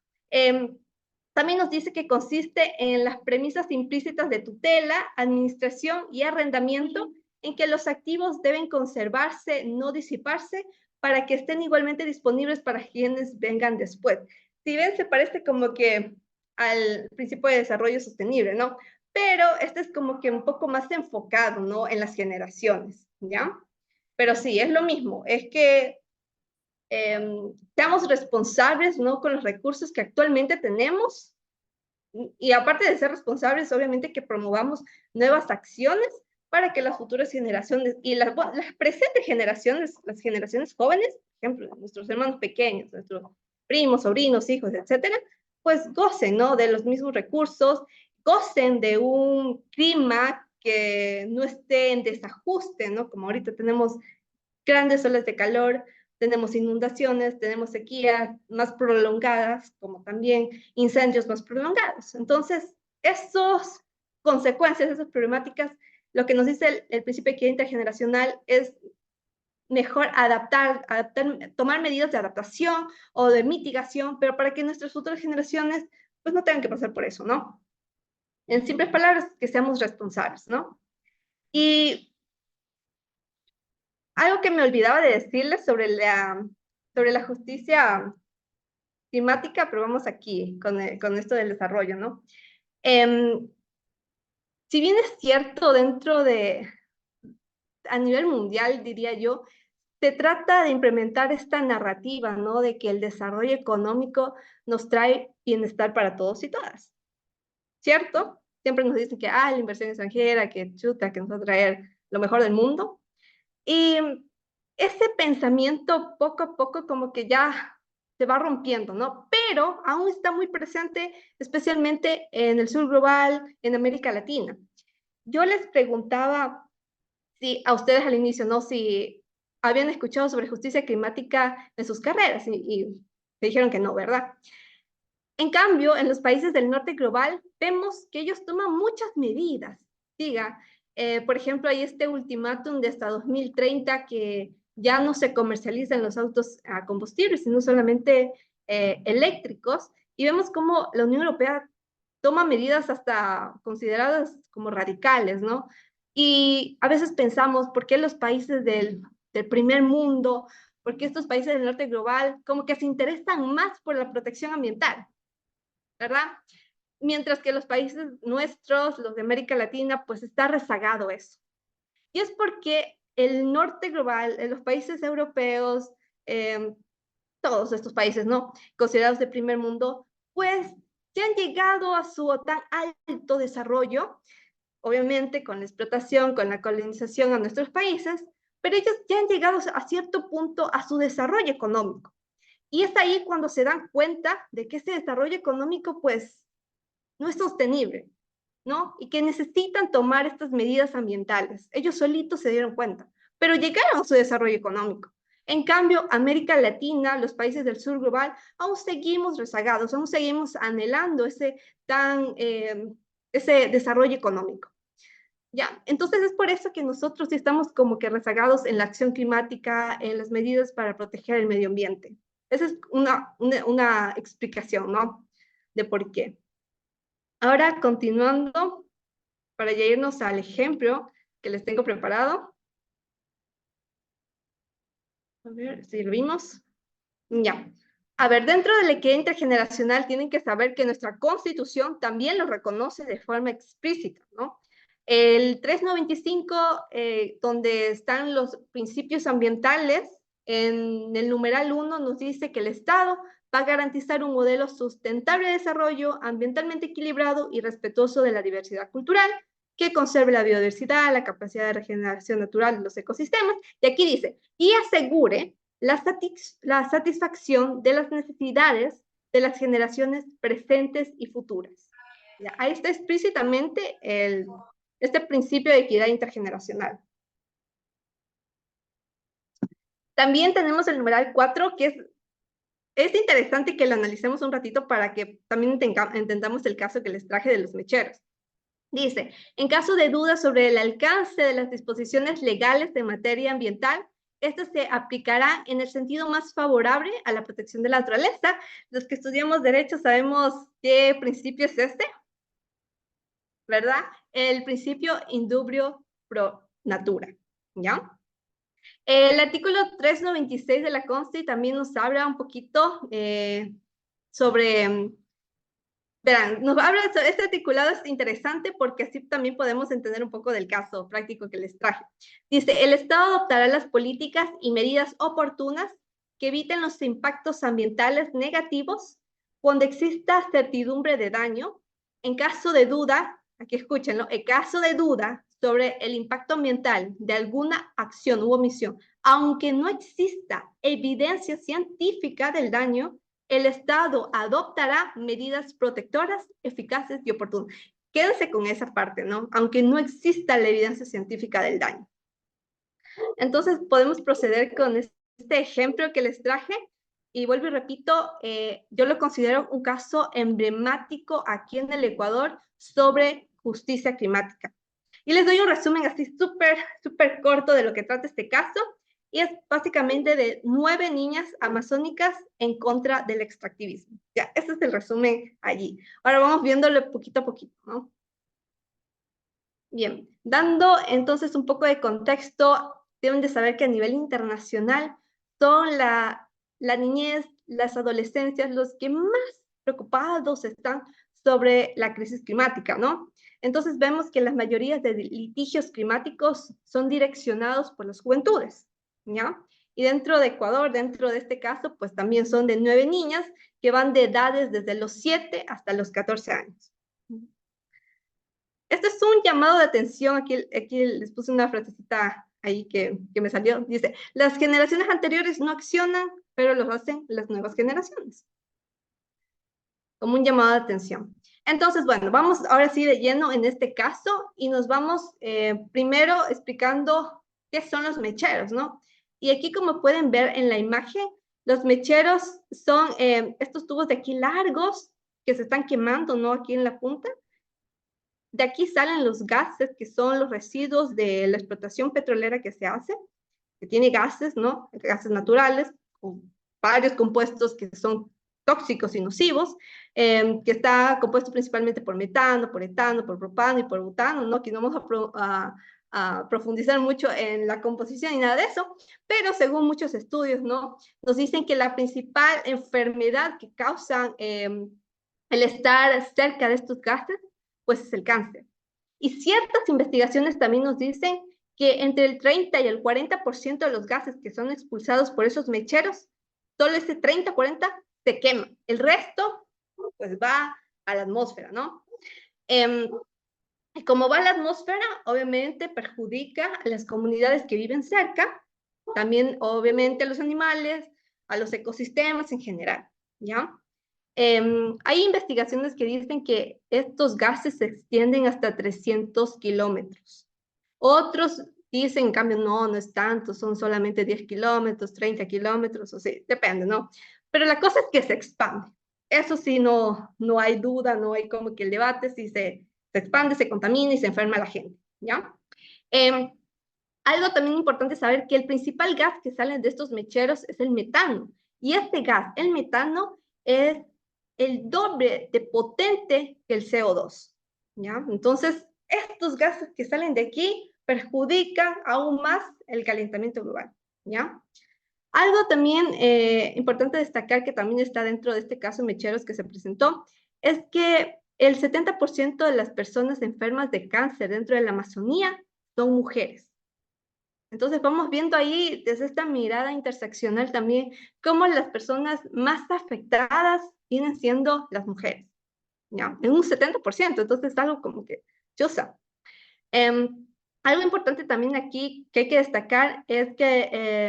[SPEAKER 4] También nos dice que consiste en las premisas implícitas de tutela, administración y arrendamiento, en que los activos deben conservarse, no disiparse, para que estén igualmente disponibles para quienes vengan después. Si ven, se parece como que al principio de desarrollo sostenible, ¿no? Pero este es como que un poco más enfocado, ¿no? En las generaciones, ¿ya? Pero sí, es lo mismo, es que seamos responsables, ¿no? Con los recursos que actualmente tenemos y aparte de ser responsables, obviamente que promovamos nuevas acciones para que las futuras generaciones y las presentes generaciones, las generaciones jóvenes, por ejemplo, nuestros hermanos pequeños, nuestros primos, sobrinos, hijos, etcétera, pues gocen, ¿no? De los mismos recursos, gocen de un clima que no esté en desajuste, ¿no? Como ahorita tenemos grandes olas de calor, tenemos inundaciones, tenemos sequías más prolongadas, como también incendios más prolongados. Entonces, esas consecuencias, esas problemáticas, lo que nos dice el principio de equidad intergeneracional es mejor tomar medidas de adaptación o de mitigación, pero para que nuestras futuras generaciones pues no tengan que pasar por eso, ¿no? En simples palabras, que seamos responsables, ¿no? Y algo que me olvidaba de decirles sobre la justicia climática, pero vamos aquí con esto del desarrollo, ¿no? Em, si bien es cierto, a nivel mundial, diría yo, se trata de implementar esta narrativa, ¿no? De que el desarrollo económico nos trae bienestar para todos y todas, ¿cierto? Siempre nos dicen que, la inversión extranjera, que chuta, que nos va a traer lo mejor del mundo. Y ese pensamiento poco a poco como que ya se va rompiendo, ¿no? Pero aún está muy presente, especialmente en el sur global, en América Latina. Yo les preguntaba si a ustedes al inicio, ¿no? Si habían escuchado sobre justicia climática en sus carreras y me dijeron que no, ¿verdad? En cambio, en los países del norte global, vemos que ellos toman muchas medidas. Diga, por ejemplo, hay este ultimátum de hasta 2030 que ya no se comercializan los autos a combustible, sino solamente eléctricos. Y vemos cómo la Unión Europea toma medidas hasta consideradas como radicales, ¿no? Y a veces pensamos, ¿por qué los países del primer mundo, por qué estos países del norte global, como que se interesan más por la protección ambiental? ¿Verdad? Mientras que los países nuestros, los de América Latina, pues está rezagado eso. Y es porque el norte global, los países europeos, todos estos países, ¿no? Considerados de primer mundo, pues ya han llegado a su tan alto desarrollo, obviamente con la explotación, con la colonización a nuestros países, pero ellos ya han llegado a cierto punto a su desarrollo económico. Y es ahí cuando se dan cuenta de que ese desarrollo económico, pues, no es sostenible, ¿no? Y que necesitan tomar estas medidas ambientales. Ellos solitos se dieron cuenta, pero llegaron a su desarrollo económico. En cambio, América Latina, los países del sur global, aún seguimos rezagados, aún seguimos anhelando ese desarrollo económico. ¿Ya? Entonces es por eso que nosotros estamos como que rezagados en la acción climática, en las medidas para proteger el medio ambiente. Esa es una explicación, ¿no? De por qué. Ahora, continuando, para ya irnos al ejemplo que les tengo preparado. A ver si lo vimos. Ya. A ver, dentro de la equidad intergeneracional tienen que saber que nuestra Constitución también lo reconoce de forma explícita, ¿no? El 395, donde están los principios ambientales, en el numeral 1 nos dice que el Estado va a garantizar un modelo sustentable de desarrollo, ambientalmente equilibrado y respetuoso de la diversidad cultural, que conserve la biodiversidad, la capacidad de regeneración natural de los ecosistemas. Y aquí dice, y asegure la satisfacción de las necesidades de las generaciones presentes y futuras. ¿Ya? Ahí está explícitamente este principio de equidad intergeneracional. También tenemos el numeral 4, que es interesante que lo analicemos un ratito para que también entendamos el caso que les traje de los mecheros. Dice, en caso de dudas sobre el alcance de las disposiciones legales de materia ambiental, este se aplicará en el sentido más favorable a la protección de la naturaleza. Los que estudiamos derecho sabemos qué principio es este, ¿verdad? El principio indubio pro natura, ¿ya? El artículo 396 de la Consti también nos habla un poquito sobre Verán, nos habla, este articulado es interesante porque así también podemos entender un poco del caso práctico que les traje. Dice, el Estado adoptará las políticas y medidas oportunas que eviten los impactos ambientales negativos cuando exista certidumbre de daño. En caso de duda, aquí escúchenlo, en caso de duda sobre el impacto ambiental de alguna acción u omisión, aunque no exista evidencia científica del daño, el Estado adoptará medidas protectoras, eficaces y oportunas. Quédense con esa parte, ¿no? Aunque no exista la evidencia científica del daño. Entonces, podemos proceder con este ejemplo que les traje. Y vuelvo y repito, yo lo considero un caso emblemático aquí en el Ecuador sobre justicia climática. Y les doy un resumen así súper corto de lo que trata este caso. Y es básicamente de 9 niñas amazónicas en contra del extractivismo. Ya, ese es el resumen allí. Ahora vamos viéndolo poquito a poquito, ¿no? Bien, dando entonces un poco de contexto, deben de saber que a nivel internacional son la niñez, las adolescencias, los que más preocupados están sobre la crisis climática, ¿no? Entonces vemos que las mayorías de litigios climáticos son direccionados por las juventudes, ¿ya? Y dentro de Ecuador, dentro de este caso, pues también son de 9 niñas que van de edades desde los 7 hasta los 14 años. Este es un llamado de atención, aquí les puse una frasecita ahí que me salió, dice, las generaciones anteriores no accionan, pero lo hacen las nuevas generaciones. Como un llamado de atención. Entonces, bueno, vamos ahora sí de lleno en este caso y nos vamos primero explicando qué son los mecheros, ¿no? Y aquí, como pueden ver en la imagen, los mecheros son estos tubos de aquí largos que se están quemando, ¿no? Aquí en la punta. De aquí salen los gases, que son los residuos de la explotación petrolera que se hace, que tiene gases, ¿no? Gases naturales, con varios compuestos que son tóxicos y nocivos, que está compuesto principalmente por metano, por etano, por propano y por butano, ¿no? Que no vamos a profundizar mucho en la composición y nada de eso, pero según muchos estudios, ¿no? Nos dicen que la principal enfermedad que causan el estar cerca de estos gases, pues es el cáncer. Y ciertas investigaciones también nos dicen que entre el 30 y el 40% de los gases que son expulsados por esos mecheros, solo ese 30-40 se quema. El resto, pues va a la atmósfera, ¿no? Como va a la atmósfera, obviamente perjudica a las comunidades que viven cerca, también obviamente a los animales, a los ecosistemas en general, ¿ya? Hay investigaciones que dicen que estos gases se extienden hasta 300 kilómetros. Otros dicen, en cambio, no es tanto, son solamente 10 kilómetros, 30 kilómetros, o sea, depende, ¿no? Pero la cosa es que se expande. Eso sí, no hay duda, no hay como que el debate, si se expande, se contamina y se enferma la gente, ¿ya? Algo también importante saber que el principal gas que sale de estos mecheros es el metano. Y este gas, el metano, es el doble de potente que el CO2, ¿ya? Entonces, estos gases que salen de aquí perjudican aún más el calentamiento global, ¿ya? Algo también importante destacar que también está dentro de este caso mecheros que se presentó, es que el 70% de las personas enfermas de cáncer dentro de la Amazonía son mujeres. Entonces vamos viendo ahí desde esta mirada interseccional también cómo las personas más afectadas vienen siendo las mujeres, ¿ya? En un 70%, entonces es algo como que chosa. Algo importante también aquí que hay que destacar es que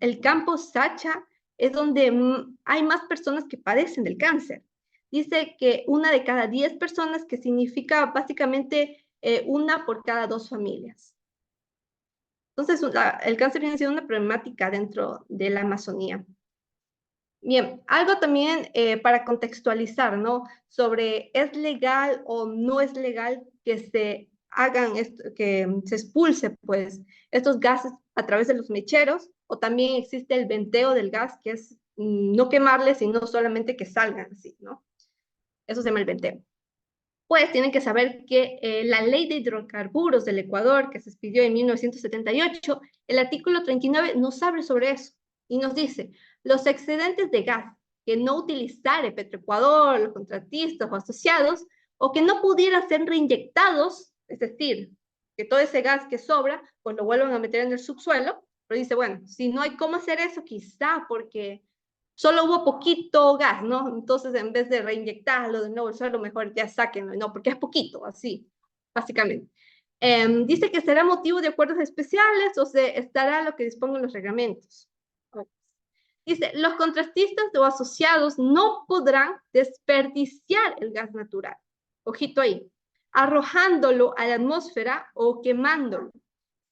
[SPEAKER 4] el campo Sacha es donde hay más personas que padecen del cáncer. Dice que 1 de cada 10 personas, que significa básicamente 1 por cada 2 familias. Entonces, el cáncer viene siendo una problemática dentro de la Amazonía. Bien, algo también para contextualizar, ¿no? Sobre ¿es legal o no es legal que se hagan esto, que se expulse, pues, estos gases a través de los mecheros? O también existe el venteo del gas, que es no quemarle, sino solamente que salgan así, ¿no? Eso se llama el venteo. Pues tienen que saber que la Ley de Hidrocarburos del Ecuador, que se expidió en 1978, el artículo 39 nos habla sobre eso y nos dice, los excedentes de gas que no utilizare Petroecuador, los contratistas o asociados, o que no pudieran ser reinyectados, es decir, que todo ese gas que sobra, pues lo vuelvan a meter en el subsuelo, pero dice, bueno, si no hay cómo hacer eso, quizá porque solo hubo poquito gas, ¿no? Entonces, en vez de reinyectarlo de nuevo al suelo, mejor ya sáquenlo, ¿no? Porque es poquito, así, básicamente. Dice que será motivo de acuerdos especiales o se estará lo que dispongan los reglamentos. Dice, los contratistas o asociados no podrán desperdiciar el gas natural. Ojito ahí. Arrojándolo a la atmósfera o quemándolo,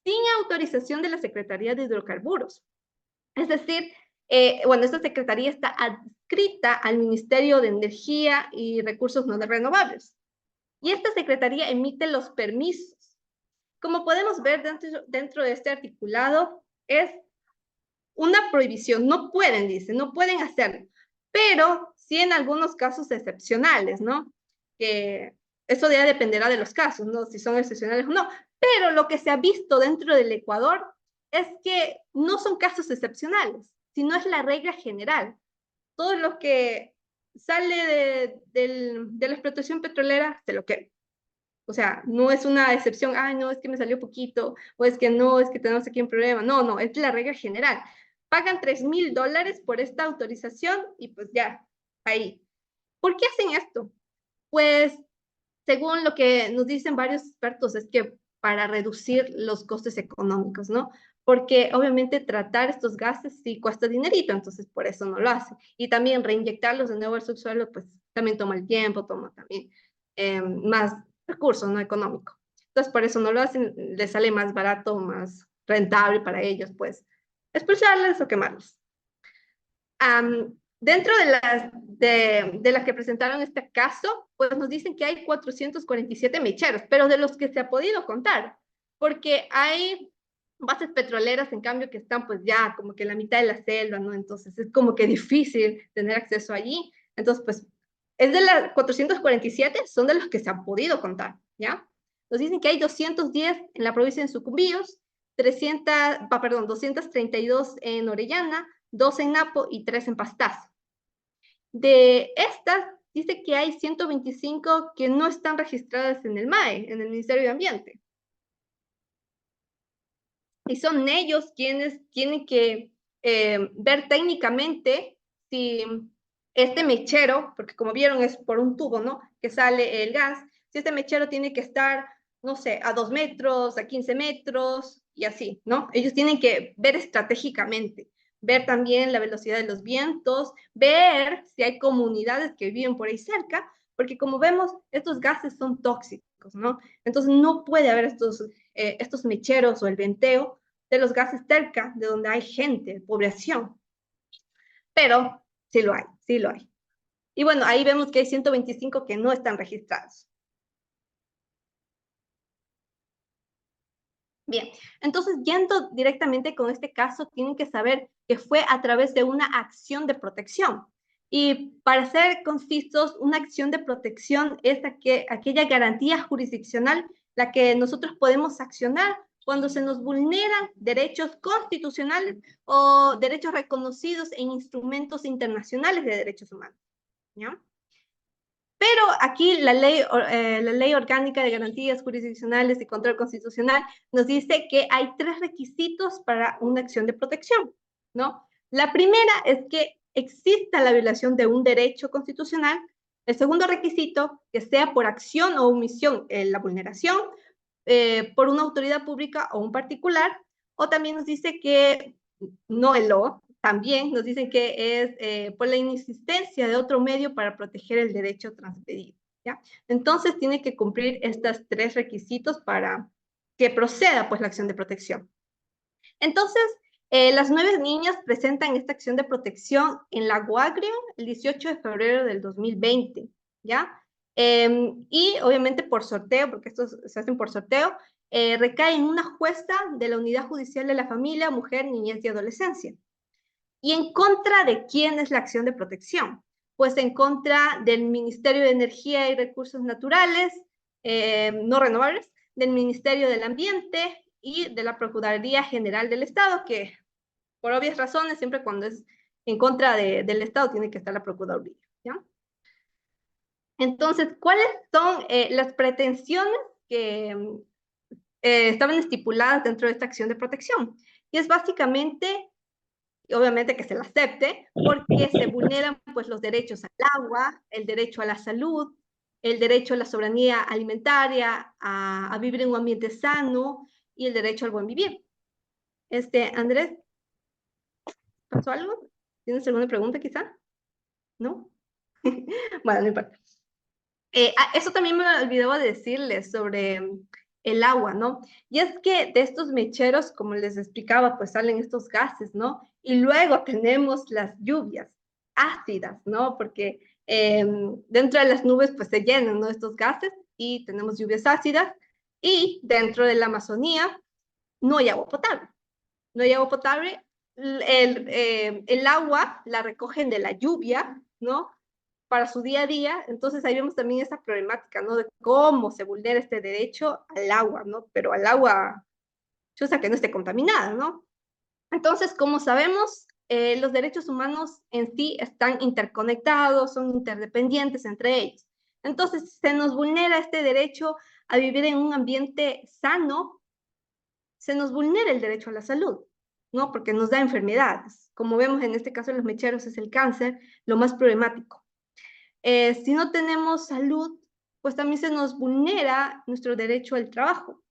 [SPEAKER 4] sin autorización de la Secretaría de Hidrocarburos. Es decir, bueno, esta secretaría está adscrita al Ministerio de Energía y Recursos No Renovables. Y esta secretaría emite los permisos. Como podemos ver dentro de este articulado, es una prohibición. No pueden, dice, no pueden hacerlo. Pero sí en algunos casos excepcionales, ¿no? Que eso ya dependerá de los casos, ¿no? Si son excepcionales o no. Pero lo que se ha visto dentro del Ecuador es que no son casos excepcionales, sino es la regla general. Todo lo que sale de la explotación petrolera se lo queda. O sea, no es una excepción, ay, no, es que me salió poquito, o es que no, es que tenemos aquí un problema. No, no, es la regla general. Pagan $3,000 por esta autorización y pues ya, ahí. ¿Por qué hacen esto? Pues, según lo que nos dicen varios expertos, es que para reducir los costes económicos, ¿no? Porque obviamente tratar estos gases sí cuesta dinerito, entonces por eso no lo hacen. Y también reinyectarlos de nuevo al subsuelo, pues también toma el tiempo, toma también más recursos, ¿no? Económico. Entonces por eso no lo hacen, les sale más barato, más rentable para ellos, pues, expulsarles o quemarlos. Dentro de las que presentaron este caso, pues nos dicen que hay 447 mecheros, pero de los que se ha podido contar, porque hay bases petroleras, en cambio, que están pues ya como que en la mitad de la selva, ¿no? Entonces es como que difícil tener acceso allí. Entonces, pues, es de las 447, son de los que se han podido contar, ¿ya? Nos dicen que hay 210 en la provincia de Sucumbíos, 232 en Orellana, 2 en Napo y 3 en Pastaza. De estas, dice que hay 125 que no están registradas en el MAE, en el Ministerio de Ambiente. Y son ellos quienes tienen que ver técnicamente si este mechero, porque como vieron es por un tubo, ¿no? Que sale el gas, si este mechero tiene que estar, no sé, a 2 metros, a 15 metros y así, ¿no? Ellos tienen que ver estratégicamente, ver también la velocidad de los vientos, ver si hay comunidades que viven por ahí cerca, porque como vemos, estos gases son tóxicos, ¿no? Entonces no puede haber estos mecheros o el venteo de los gases cerca de donde hay gente, población. Pero sí lo hay, sí lo hay. Y bueno, ahí vemos que hay 125 que no están registrados. Bien, entonces yendo directamente con este caso, tienen que saber que fue a través de una acción de protección. Y para ser concisos, una acción de protección es aquella garantía jurisdiccional la que nosotros podemos accionar cuando se nos vulneran derechos constitucionales o derechos reconocidos en instrumentos internacionales de derechos humanos, ¿ya? Pero aquí la ley orgánica de garantías jurisdiccionales y control constitucional nos dice que hay 3 requisitos para una acción de protección, ¿no? La primera es que exista la violación de un derecho constitucional. El segundo requisito, que sea por acción o omisión la vulneración, por una autoridad pública o un particular, o también nos dice que, no el o, también nos dicen que es por la inexistencia de otro medio para proteger el derecho transferido, ¿ya? Entonces tiene que cumplir estos 3 requisitos para que proceda pues la acción de protección. Entonces, las 9 niñas presentan esta acción de protección en la Guagrio el 18 de febrero del 2020, ¿ya? Y obviamente por sorteo, porque estos se hacen por sorteo, recae en una jueza de la Unidad Judicial de la Familia, Mujer, Niñez y Adolescencia. ¿Y en contra de quién es la acción de protección? Pues en contra del Ministerio de Energía y Recursos Naturales, no renovables, del Ministerio del Ambiente y de la Procuraduría General del Estado, que por obvias razones, siempre cuando es en contra del Estado tiene que estar la Procuraduría, ¿ya? Entonces, ¿cuáles son las pretensiones que estaban estipuladas dentro de esta acción de protección? Y es básicamente, obviamente que se la acepte, porque se vulneran pues los derechos al agua, el derecho a la salud, el derecho a la soberanía alimentaria, a vivir en un ambiente sano y el derecho al buen vivir. Andrés, ¿pasó algo? ¿Tienes alguna pregunta quizá? ¿No? Bueno, no importa. Eso también me olvidaba decirles sobre el agua, ¿no? Y es que de estos mecheros, como les explicaba, pues salen estos gases, ¿no? Y luego tenemos las lluvias ácidas, ¿no? Porque dentro de las nubes, pues se llenan, ¿no? Estos gases y tenemos lluvias ácidas. Y dentro de la Amazonía no hay agua potable. No hay agua potable. El agua la recogen de la lluvia, ¿no? Para su día a día. Entonces ahí vemos también esa problemática, ¿no? De cómo se vulnera este derecho al agua, ¿no? Pero al agua, chusa, que no esté contaminada, ¿no? Entonces, como sabemos, los derechos humanos en sí están interconectados, son interdependientes entre ellos. Entonces, se nos vulnera este derecho a vivir en un ambiente sano, se nos vulnera el derecho a la salud, ¿no? Porque nos da enfermedades. Como vemos en este caso en los mecheros es el cáncer, lo más problemático. Si no tenemos salud, pues también se nos vulnera nuestro derecho al trabajo.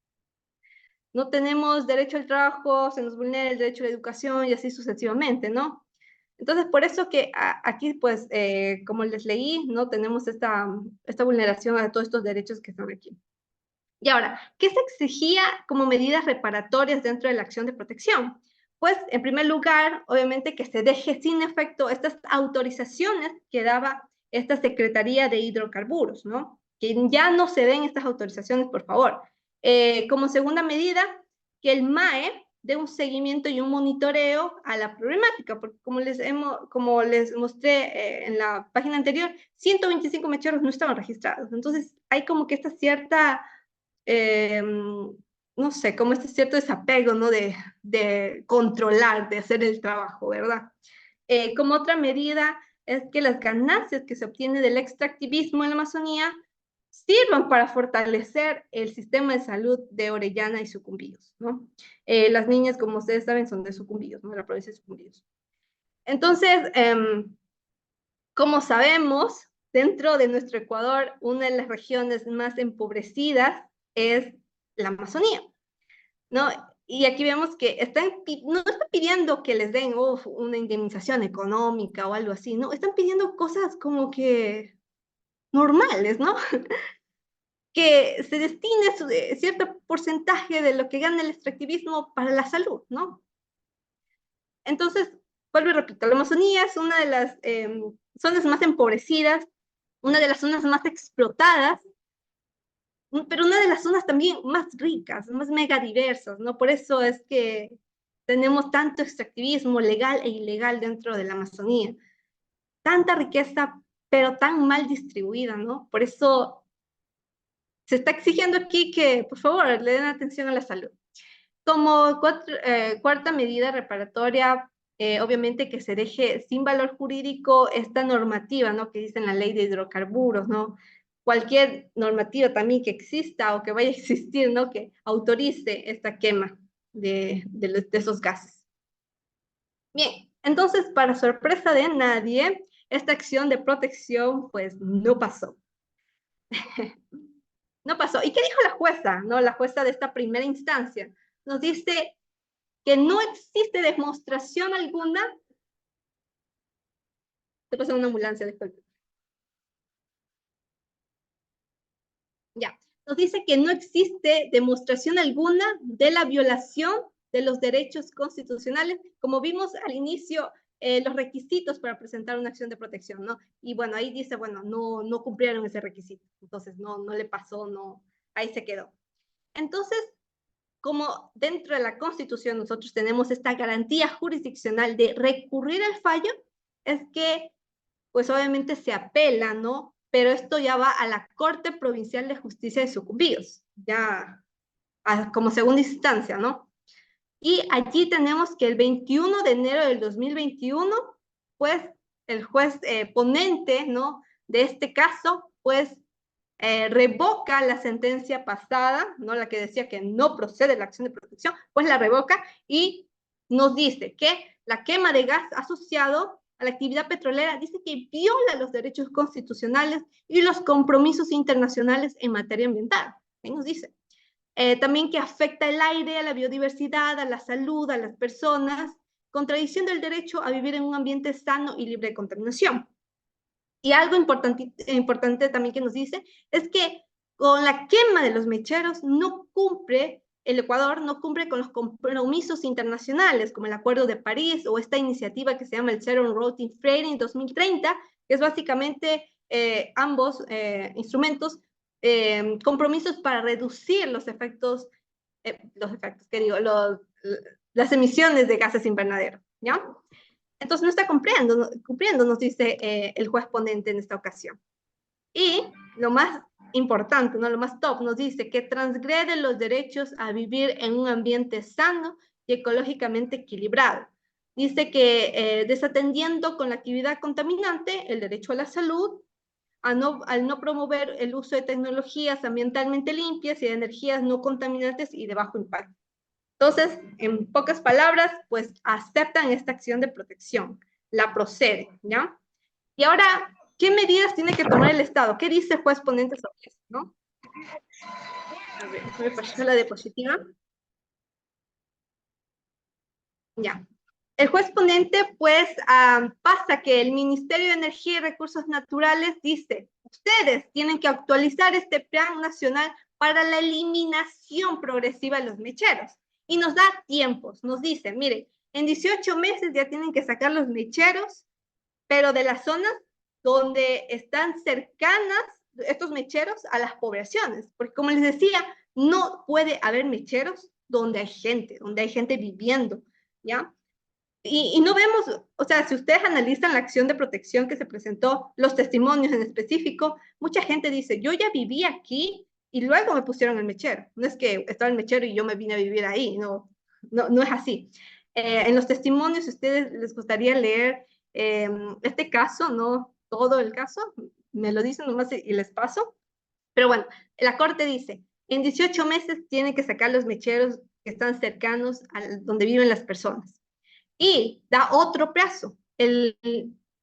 [SPEAKER 4] No tenemos derecho al trabajo, se nos vulnera el derecho a la educación y así sucesivamente, ¿no? Entonces, por eso que aquí, pues, como les leí, ¿no? Tenemos esta vulneración a todos estos derechos que están aquí. Y ahora, ¿qué se exigía como medidas reparatorias dentro de la acción de protección? Pues, en primer lugar, obviamente que se deje sin efecto estas autorizaciones que daba esta Secretaría de Hidrocarburos, ¿no? Que ya no se den estas autorizaciones, por favor. Como segunda medida, que el MAE dé un seguimiento y un monitoreo a la problemática, porque como les mostré en la página anterior, 125 mecheros no estaban registrados. Entonces, hay como que esta cierta no sé, como este cierto desapego, ¿no? De controlar, de hacer el trabajo, ¿verdad? Como otra medida es que las ganancias que se obtienen del extractivismo en la Amazonía sirvan para fortalecer el sistema de salud de Orellana y Sucumbíos, ¿no? Las niñas, como ustedes saben, son de Sucumbíos, ¿no? De la provincia de Sucumbíos. Entonces, como sabemos, dentro de nuestro Ecuador, una de las regiones más empobrecidas es la Amazonía, ¿no? Y aquí vemos que no están pidiendo que les den una indemnización económica o algo así, ¿no? Están pidiendo cosas como que normales, ¿no? Que se destine cierto porcentaje de lo que gana el extractivismo para la salud, ¿no? Entonces, vuelvo y repito, la Amazonía es una de las zonas más empobrecidas, una de las zonas más explotadas, pero una de las zonas también más ricas, más megadiversas, ¿no? Por eso es que tenemos tanto extractivismo legal e ilegal dentro de la Amazonía. Tanta riqueza, pero tan mal distribuida, ¿no? Por eso se está exigiendo aquí que, por favor, le den atención a la salud. Como cuarta medida reparatoria, obviamente que se deje sin valor jurídico esta normativa, ¿no? Que dice en la ley de hidrocarburos, ¿no? Cualquier normativa también que exista o que vaya a existir, ¿no? Que autorice esta quema de esos gases. Bien, entonces, para sorpresa de nadie, esta acción de protección, pues, no pasó. No pasó. ¿Y qué dijo la jueza, no? La jueza de esta primera instancia. Nos dice que no existe demostración alguna. Te pasa una ambulancia, disculpe. Ya. Nos dice que no existe demostración alguna de la violación de los derechos constitucionales, como vimos al inicio, los requisitos para presentar una acción de protección, ¿no? Y bueno, ahí dice, bueno, no cumplieron ese requisito, entonces no le pasó, no, ahí se quedó. Entonces, como dentro de la Constitución nosotros tenemos esta garantía jurisdiccional de recurrir al fallo, es que pues obviamente se apela, ¿no? Pero esto ya va a la Corte Provincial de Justicia de Sucumbíos, ya como segunda instancia, ¿no? Y allí tenemos que el 21 de enero del 2021 pues el juez ponente, ¿no?, de este caso, pues revoca la sentencia pasada, ¿no?, la que decía que no procede la acción de protección, pues la revoca y nos dice que la quema de gas asociado a la actividad petrolera dice que viola los derechos constitucionales y los compromisos internacionales en materia ambiental. Ahí nos dice. También que afecta el aire, a la biodiversidad, a la salud, a las personas, contradiciendo el derecho a vivir en un ambiente sano y libre de contaminación. Y algo importante también que nos dice es que con la quema de los mecheros no cumple, el Ecuador no cumple con los compromisos internacionales, como el Acuerdo de París o esta iniciativa que se llama el Zero Routine Flaring 2030, que es básicamente ambos instrumentos, compromisos para reducir los efectos que digo, las emisiones de gases invernadero, ¿ya? Entonces no está cumpliendo, nos dice el juez ponente en esta ocasión. Y lo más importante, ¿no?, lo más top, nos dice que transgrede los derechos a vivir en un ambiente sano y ecológicamente equilibrado. Dice que desatendiendo con la actividad contaminante, el derecho a la salud, al no promover el uso de tecnologías ambientalmente limpias y de energías no contaminantes y de bajo impacto. Entonces, en pocas palabras, pues aceptan esta acción de protección, la proceden, ¿ya? Y ahora, ¿qué medidas tiene que tomar el Estado? ¿Qué dice el juez ponente sobre esto, no? A ver, déjame pasar la diapositiva. Ya. El juez ponente, pues, pasa que el Ministerio de Energía y Recursos Naturales dice, ustedes tienen que actualizar este Plan Nacional para la eliminación progresiva de los mecheros. Y nos da tiempos, nos dice, mire, en 18 meses ya tienen que sacar los mecheros, pero de las zonas donde están cercanas estos mecheros a las poblaciones. Porque como les decía, no puede haber mecheros donde hay gente viviendo, ¿ya? Y no vemos, o sea, si ustedes analizan la acción de protección que se presentó, los testimonios en específico, mucha gente dice, yo ya viví aquí y luego me pusieron el mechero. No es que estaba el mechero y yo me vine a vivir ahí, no es así. En los testimonios, si a ustedes les gustaría leer este caso, no todo el caso, me lo dicen nomás y les paso. Pero bueno, la corte dice, en 18 meses tienen que sacar los mecheros que están cercanos a donde viven las personas. Y da otro plazo.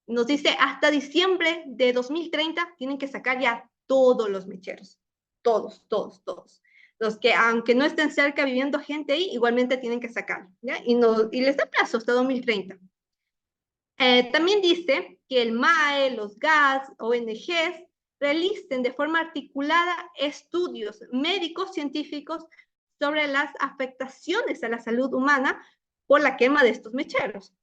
[SPEAKER 4] Nos dice hasta diciembre de 2030 tienen que sacar ya todos los mecheros. Todos. Los que, aunque no estén cerca viviendo gente ahí, igualmente tienen que sacarlo, ¿ya? Y les da plazo hasta 2030. También dice que el MAE, los GAS, ONGs, realicen de forma articulada estudios médicos científicos sobre las afectaciones a la salud humana por la quema de estos mecheros.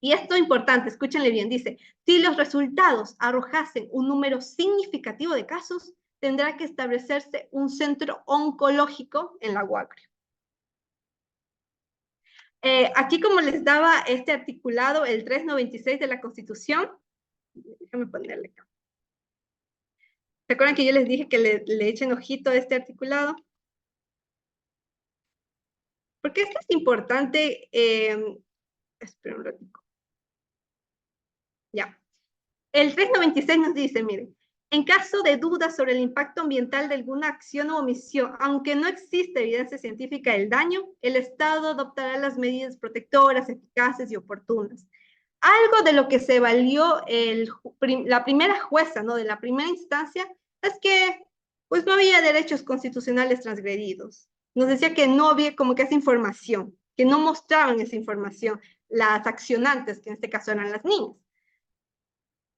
[SPEAKER 4] Y esto es importante, escúchenle bien, dice, si los resultados arrojasen un número significativo de casos, tendrá que establecerse un centro oncológico en la UACRE. Aquí como les daba este articulado, el 396 de la Constitución, déjame ponerle acá. ¿Se acuerdan que yo les dije que le echen ojito a este articulado? Porque esto es importante, espera un ratito. Ya. El 396 nos dice, miren, en caso de dudas sobre el impacto ambiental de alguna acción o omisión, aunque no existe evidencia científica del daño, el Estado adoptará las medidas protectoras, eficaces y oportunas. Algo de lo que se valió la primera jueza, ¿no?, de la primera instancia, es que pues no había derechos constitucionales transgredidos. Nos decía que no había como que esa información, que no mostraban esa información las accionantes, que en este caso eran las niñas.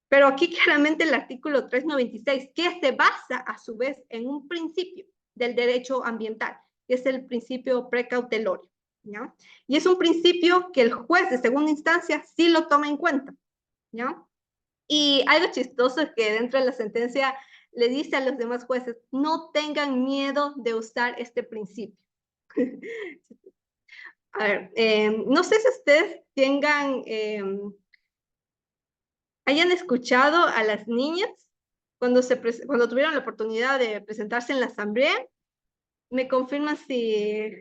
[SPEAKER 4] Pero aquí claramente el artículo 396, que se basa a su vez en un principio del derecho ambiental, que es el principio precautelorio, ¿ya? Y es un principio que el juez de segunda instancia sí lo toma en cuenta, ¿ya? Y algo chistoso es que dentro de la sentencia le dice a los demás jueces, no tengan miedo de usar este principio. A ver, no sé si ustedes hayan escuchado a las niñas cuando tuvieron la oportunidad de presentarse en la asamblea. Me confirman si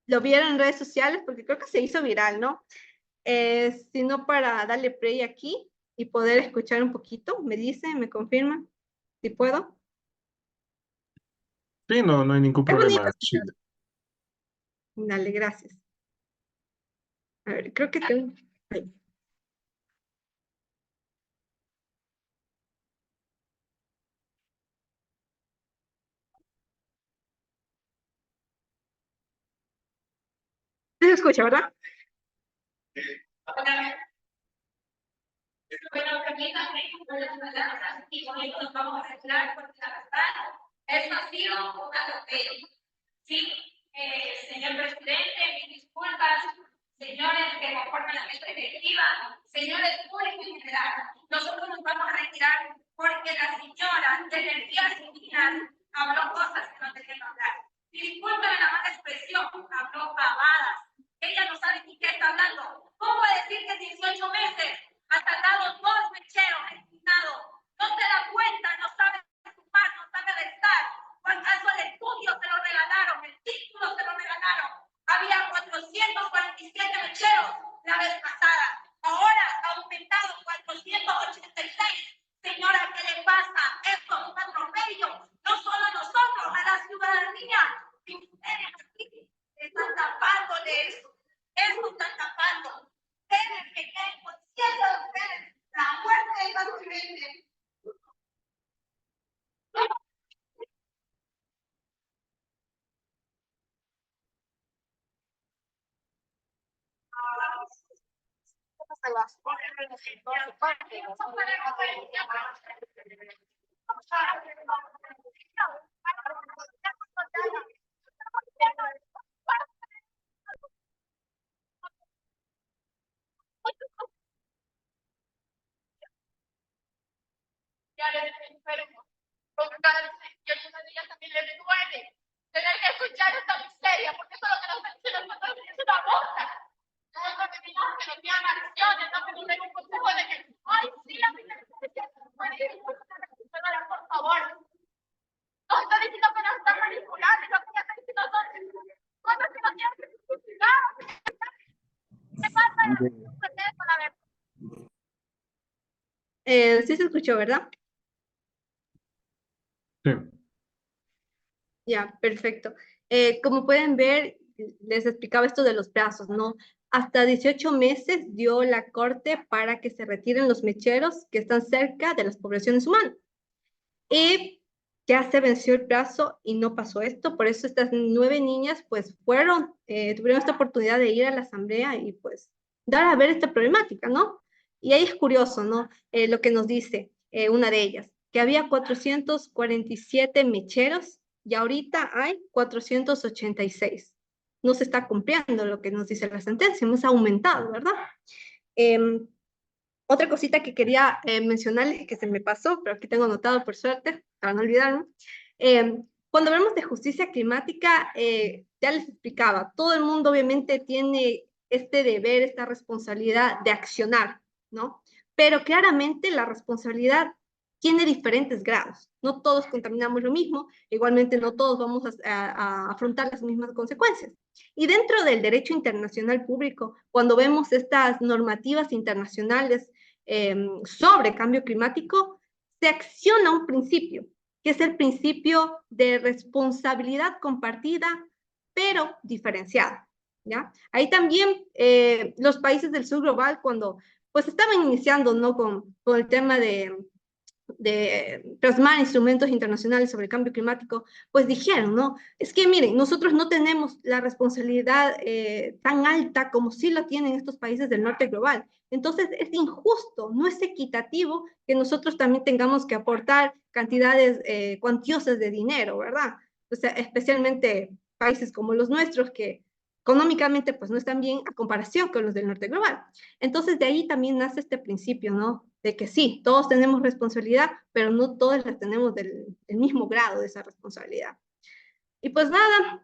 [SPEAKER 4] lo vieron en redes sociales, porque creo que se hizo viral, ¿no? sino para darle play aquí y poder escuchar un poquito. Me dice, me confirma, si puedo.
[SPEAKER 3] Sí, no, no hay ningún
[SPEAKER 4] Es bonito.
[SPEAKER 3] problema, Sheila.
[SPEAKER 4] Dale, gracias. A ver, creo que tengo... ahí. ¿Sí se escucha, verdad? Bueno, permítanme y con esto nos vamos a retirar porque la verdad, esto ha sido un atropello. Sí, señor presidente, mis disculpas, señores que conforman la mesa directiva, señores públicos en general, nosotros nos vamos a retirar porque la señora de Energías Indígenas habló cosas que no tenía que hablar. Discúlpeme la mala expresión, habló pavadas. Ella no sabe ni qué está hablando. ¿Cómo va a decir que 18 meses ha tardado dos mecheros estado? No se da cuenta, no sabe sumar, no sabe restar. ¿O acaso el estudio se lo regalaron, el título se lo regalaron? Había 447 mecheros la vez pasada. Ahora ha aumentado 486. Señora, ¿qué le pasa? Esto es un atropello. No solo a nosotros, a la ciudadanía. Y ustedes aquí están tapándole eso. Eso están tapando. Ustedes que queden conscientes de ustedes. La muerte del contribuyente. Ya les enfermo. Porque cada vez yo a una niña también le duele tener que escuchar esta miseria, porque eso es lo que nos están diciendo nosotros, es una bosta. No es lo que tenemos que nos digan acciones, no que nos den un consejo de que, ay, sí, la miseria por favor. No está diciendo que nos están manipulando, lo que está diciendo son cosas que no tienen que justificar. ¿Qué pasa? Sí se escuchó, ¿verdad?
[SPEAKER 3] Sí.
[SPEAKER 4] Ya, perfecto. Como pueden ver, les explicaba esto de los plazos, ¿no? Hasta 18 meses dio la Corte para que se retiren los mecheros que están cerca de las poblaciones humanas. Y ya se venció el plazo y no pasó esto, por eso estas 9 niñas pues tuvieron esta oportunidad de ir a la asamblea y pues dar a ver esta problemática, ¿no? Y ahí es curioso, ¿no? Lo que nos dice una de ellas, que había 447 mecheros y ahorita hay 486. No se está cumpliendo lo que nos dice la sentencia, hemos aumentado, ¿verdad? Otra cosita que quería mencionarles que se me pasó, pero aquí tengo anotado por suerte, para no olvidarme. Cuando hablamos de justicia climática, ya les explicaba, todo el mundo obviamente tiene este deber, esta responsabilidad de accionar, ¿no? Pero claramente la responsabilidad tiene diferentes grados. No todos contaminamos lo mismo, igualmente no todos vamos a afrontar las mismas consecuencias. Y dentro del derecho internacional público, cuando vemos estas normativas internacionales sobre cambio climático, se acciona un principio, que es el principio de responsabilidad compartida, pero diferenciada. ¿Ya? Ahí también los países del sur global, cuando pues estaban iniciando, ¿no? con el tema de plasmar instrumentos internacionales sobre el cambio climático, pues dijeron, ¿no? Es que miren, nosotros no tenemos la responsabilidad tan alta como sí lo tienen estos países del norte global. Entonces es injusto, no es equitativo que nosotros también tengamos que aportar cantidades cuantiosas de dinero, ¿verdad? O sea, especialmente países como los nuestros que económicamente pues no están bien a comparación con los del norte global. Entonces de ahí también nace este principio, ¿no? De que sí, todos tenemos responsabilidad, pero no todos las tenemos del mismo grado de esa responsabilidad. Y pues nada,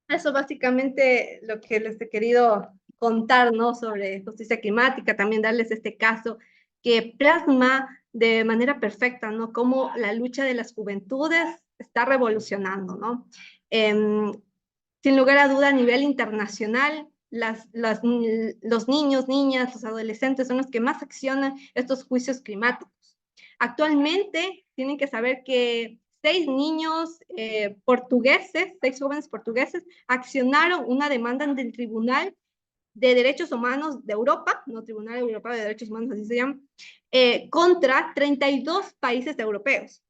[SPEAKER 4] eso básicamente lo que les he querido contar, ¿no? Sobre justicia climática, también darles este caso que plasma de manera perfecta, ¿no? Cómo la lucha de las juventudes está revolucionando, ¿no? Sin lugar a duda, a nivel internacional, los niños, niñas, los adolescentes son los que más accionan estos juicios climáticos. Actualmente tienen que saber que 6 portugueses, 6 jóvenes portugueses, accionaron una demanda en el Tribunal de Derechos Humanos de Europa, no Tribunal Europeo de Derechos Humanos, así se llama, contra 32 países europeos,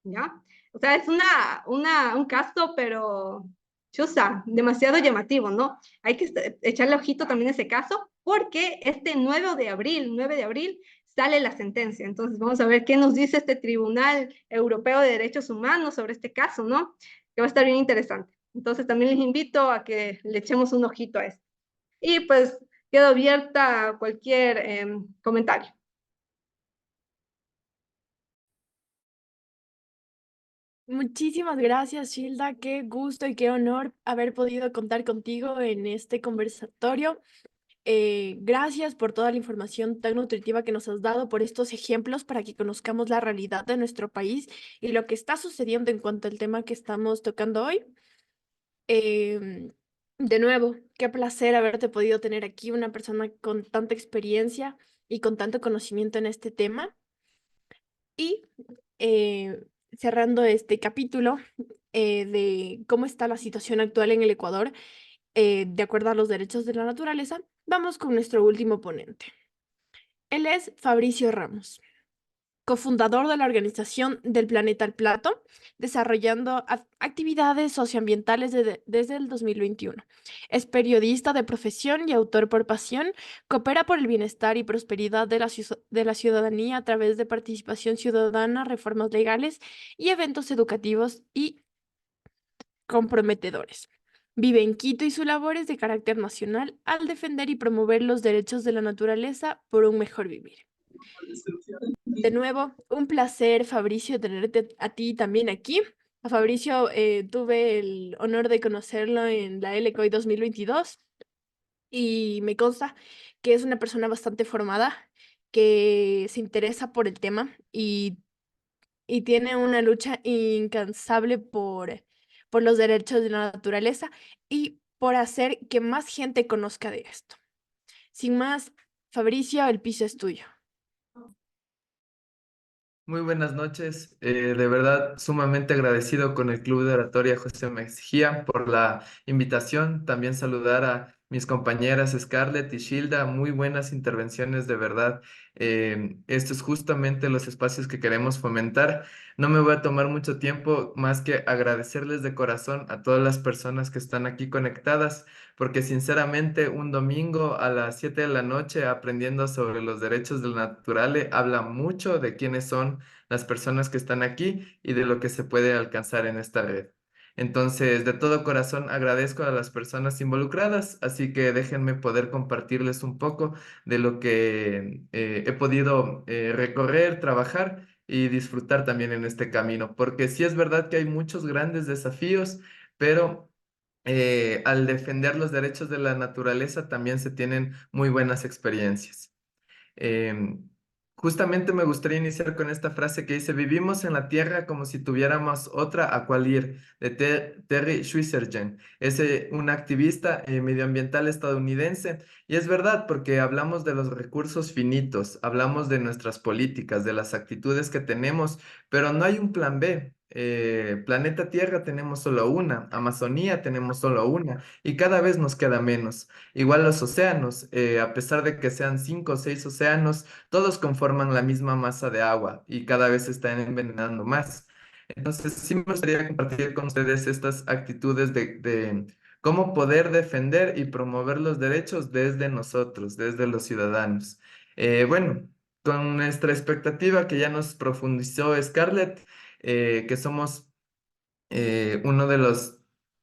[SPEAKER 4] ¿ya? O sea, es un caso, pero, chusa, demasiado llamativo, ¿no? Hay que echarle ojito también a ese caso, porque este 9 de abril, sale la sentencia. Entonces, vamos a ver qué nos dice este Tribunal Europeo de Derechos Humanos sobre este caso, ¿no? Que va a estar bien interesante. Entonces, también les invito a que le echemos un ojito a esto. Y pues, quedo abierta a cualquier comentario.
[SPEAKER 1] Muchísimas gracias, Shilda. Qué gusto y qué honor haber podido contar contigo en este conversatorio. Gracias por toda la información tan nutritiva que nos has dado, por estos ejemplos para que conozcamos la realidad de nuestro país y lo que está sucediendo en cuanto al tema que estamos tocando hoy. Em, de nuevo, qué placer haberte podido tener aquí, una persona con tanta experiencia y con tanto conocimiento en este tema. Y eh, cerrando este capítulo de cómo está la situación actual en el Ecuador, de acuerdo a los derechos de la naturaleza, vamos con nuestro último ponente. Él es Fabricio Ramos, cofundador de la organización del Planeta al Plato, desarrollando actividades socioambientales desde el 2021. Es periodista de profesión y autor por pasión, coopera por el bienestar y prosperidad de la ciudadanía a través de participación ciudadana, reformas legales y eventos educativos y comprometedores. Vive en Quito y su labor es de carácter nacional al defender y promover los derechos de la naturaleza por un mejor vivir. De nuevo, un placer, Fabricio, tenerte a ti también aquí. A Fabricio tuve el honor de conocerlo en la LCOI 2022 y me consta que es una persona bastante formada, que se interesa por el tema y tiene una lucha incansable por los derechos de la naturaleza y por hacer que más gente conozca de esto. Sin más, Fabricio, el piso es tuyo.
[SPEAKER 6] Muy buenas noches. De verdad, sumamente agradecido con el Club de Oratoria José Mejía por la invitación. También saludar a mis compañeras Scarlett y Shilda. Muy buenas intervenciones, de verdad. Estos es justamente los espacios que queremos fomentar. No me voy a tomar mucho tiempo más que agradecerles de corazón a todas las personas que están aquí conectadas, porque sinceramente un domingo a las 7 de la noche aprendiendo sobre los derechos del natural habla mucho de quiénes son las personas que están aquí y de lo que se puede alcanzar en esta red. Entonces, de todo corazón agradezco a las personas involucradas, así que déjenme poder compartirles un poco de lo que he podido recorrer, trabajar y disfrutar también en este camino, porque sí es verdad que hay muchos grandes desafíos, pero al defender los derechos de la naturaleza también se tienen muy buenas experiencias. Em, Justamente me gustaría iniciar con esta frase que dice, vivimos en la tierra como si tuviéramos otra a cual ir, de Terry Schwitzergen. Es un activista medioambiental estadounidense y es verdad porque hablamos de los recursos finitos, hablamos de nuestras políticas, de las actitudes que tenemos, pero no hay un plan B. Planeta Tierra tenemos solo una, Amazonía tenemos solo una y cada vez nos queda menos. Igual los océanos, a pesar de que sean 5 o 6 océanos, todos conforman la misma masa de agua y cada vez se están envenenando más. Entonces, sí me gustaría compartir con ustedes estas actitudes de cómo poder defender y promover los derechos desde nosotros, desde los ciudadanos. Bueno, con nuestra expectativa que ya nos profundizó Scarlett, que somos uno de los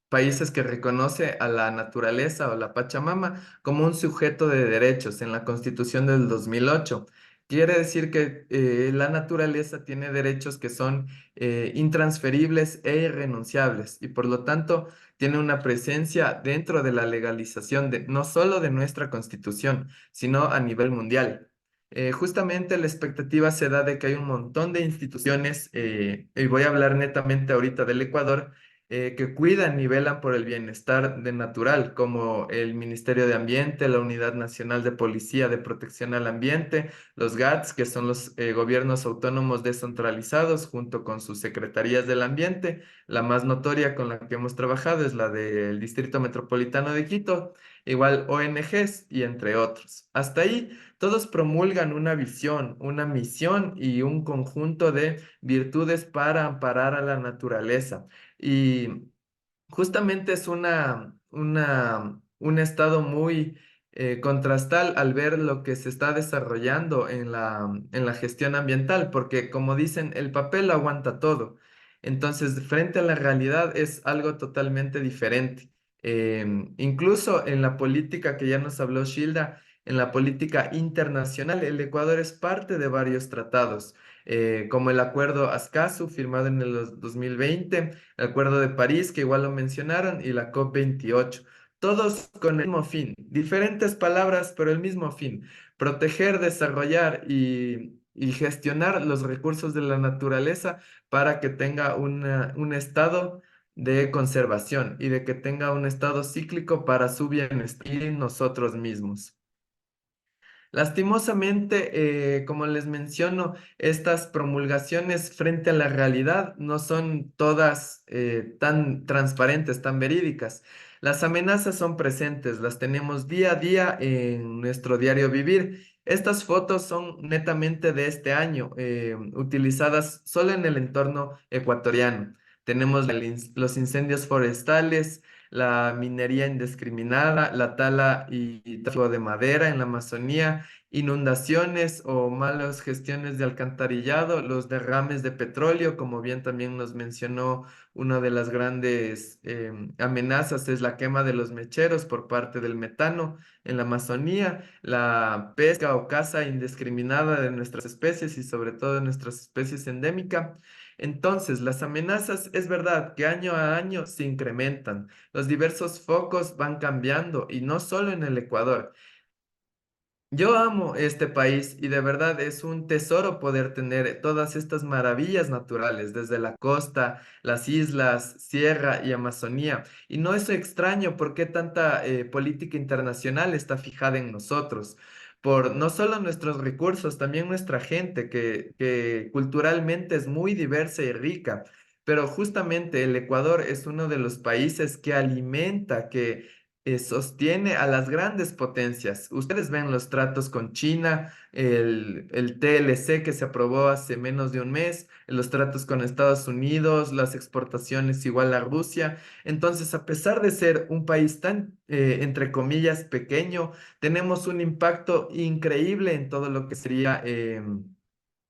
[SPEAKER 6] países que reconoce a la naturaleza o la Pachamama como un sujeto de derechos en la Constitución del 2008. Quiere decir que la naturaleza tiene derechos que son intransferibles e irrenunciables y por lo tanto tiene una presencia dentro de la legalización de, no solo de nuestra Constitución, sino a nivel mundial. Justamente la expectativa se da de que hay un montón de instituciones, y voy a hablar netamente ahorita del Ecuador, que cuidan y velan por el bienestar de natural, como el Ministerio de Ambiente, la Unidad Nacional de Policía de Protección al Ambiente, los GATS, que son los gobiernos autónomos descentralizados, junto con sus secretarías del ambiente. La más notoria con la que hemos trabajado es la del Distrito Metropolitano de Quito, igual ONGs y entre otros. Hasta ahí, todos promulgan una visión, una misión y un conjunto de virtudes para amparar a la naturaleza. Y justamente es un estado muy contrastal al ver lo que se está desarrollando en la gestión ambiental, porque como dicen, el papel aguanta todo. Entonces, frente a la realidad es algo totalmente diferente. Incluso en la política que ya nos habló Shilda, en la política internacional, el Ecuador es parte de varios tratados, como el Acuerdo Ascasu, firmado en el 2020, el Acuerdo de París, que igual lo mencionaron, y la COP28. Todos con el mismo fin, diferentes palabras, pero el mismo fin: proteger, desarrollar y gestionar los recursos de la naturaleza para que tenga un estado de conservación y de que tenga un estado cíclico para su bienestar y nosotros mismos. Lastimosamente, como les menciono, estas promulgaciones frente a la realidad no son todas tan transparentes, tan verídicas. Las amenazas son presentes, las tenemos día a día en nuestro diario vivir. Estas fotos son netamente de este año, utilizadas solo en el entorno ecuatoriano. Tenemos los incendios forestales, la minería indiscriminada, la tala y tráfico de madera en la Amazonía, inundaciones o malas gestiones de alcantarillado, los derrames de petróleo, como bien también nos mencionó, una de las grandes amenazas es la quema de los mecheros por parte del metano en la Amazonía, la pesca o caza indiscriminada de nuestras especies y sobre todo de nuestras especies endémicas. Entonces, las amenazas es verdad que año a año se incrementan, los diversos focos van cambiando y no solo en el Ecuador. Yo amo este país y de verdad es un tesoro poder tener todas estas maravillas naturales, desde la costa, las islas, sierra y Amazonía. Y no es extraño por qué tanta política internacional está fijada en nosotros, por no solo nuestros recursos, también nuestra gente, que culturalmente es muy diversa y rica. Pero justamente el Ecuador es uno de los países que alimenta, que sostiene a las grandes potencias. Ustedes ven los tratos con China, el TLC que se aprobó hace menos de un mes, los tratos con Estados Unidos, las exportaciones igual a Rusia. Entonces, a pesar de ser un país tan, entre comillas, pequeño, tenemos un impacto increíble en todo lo que sería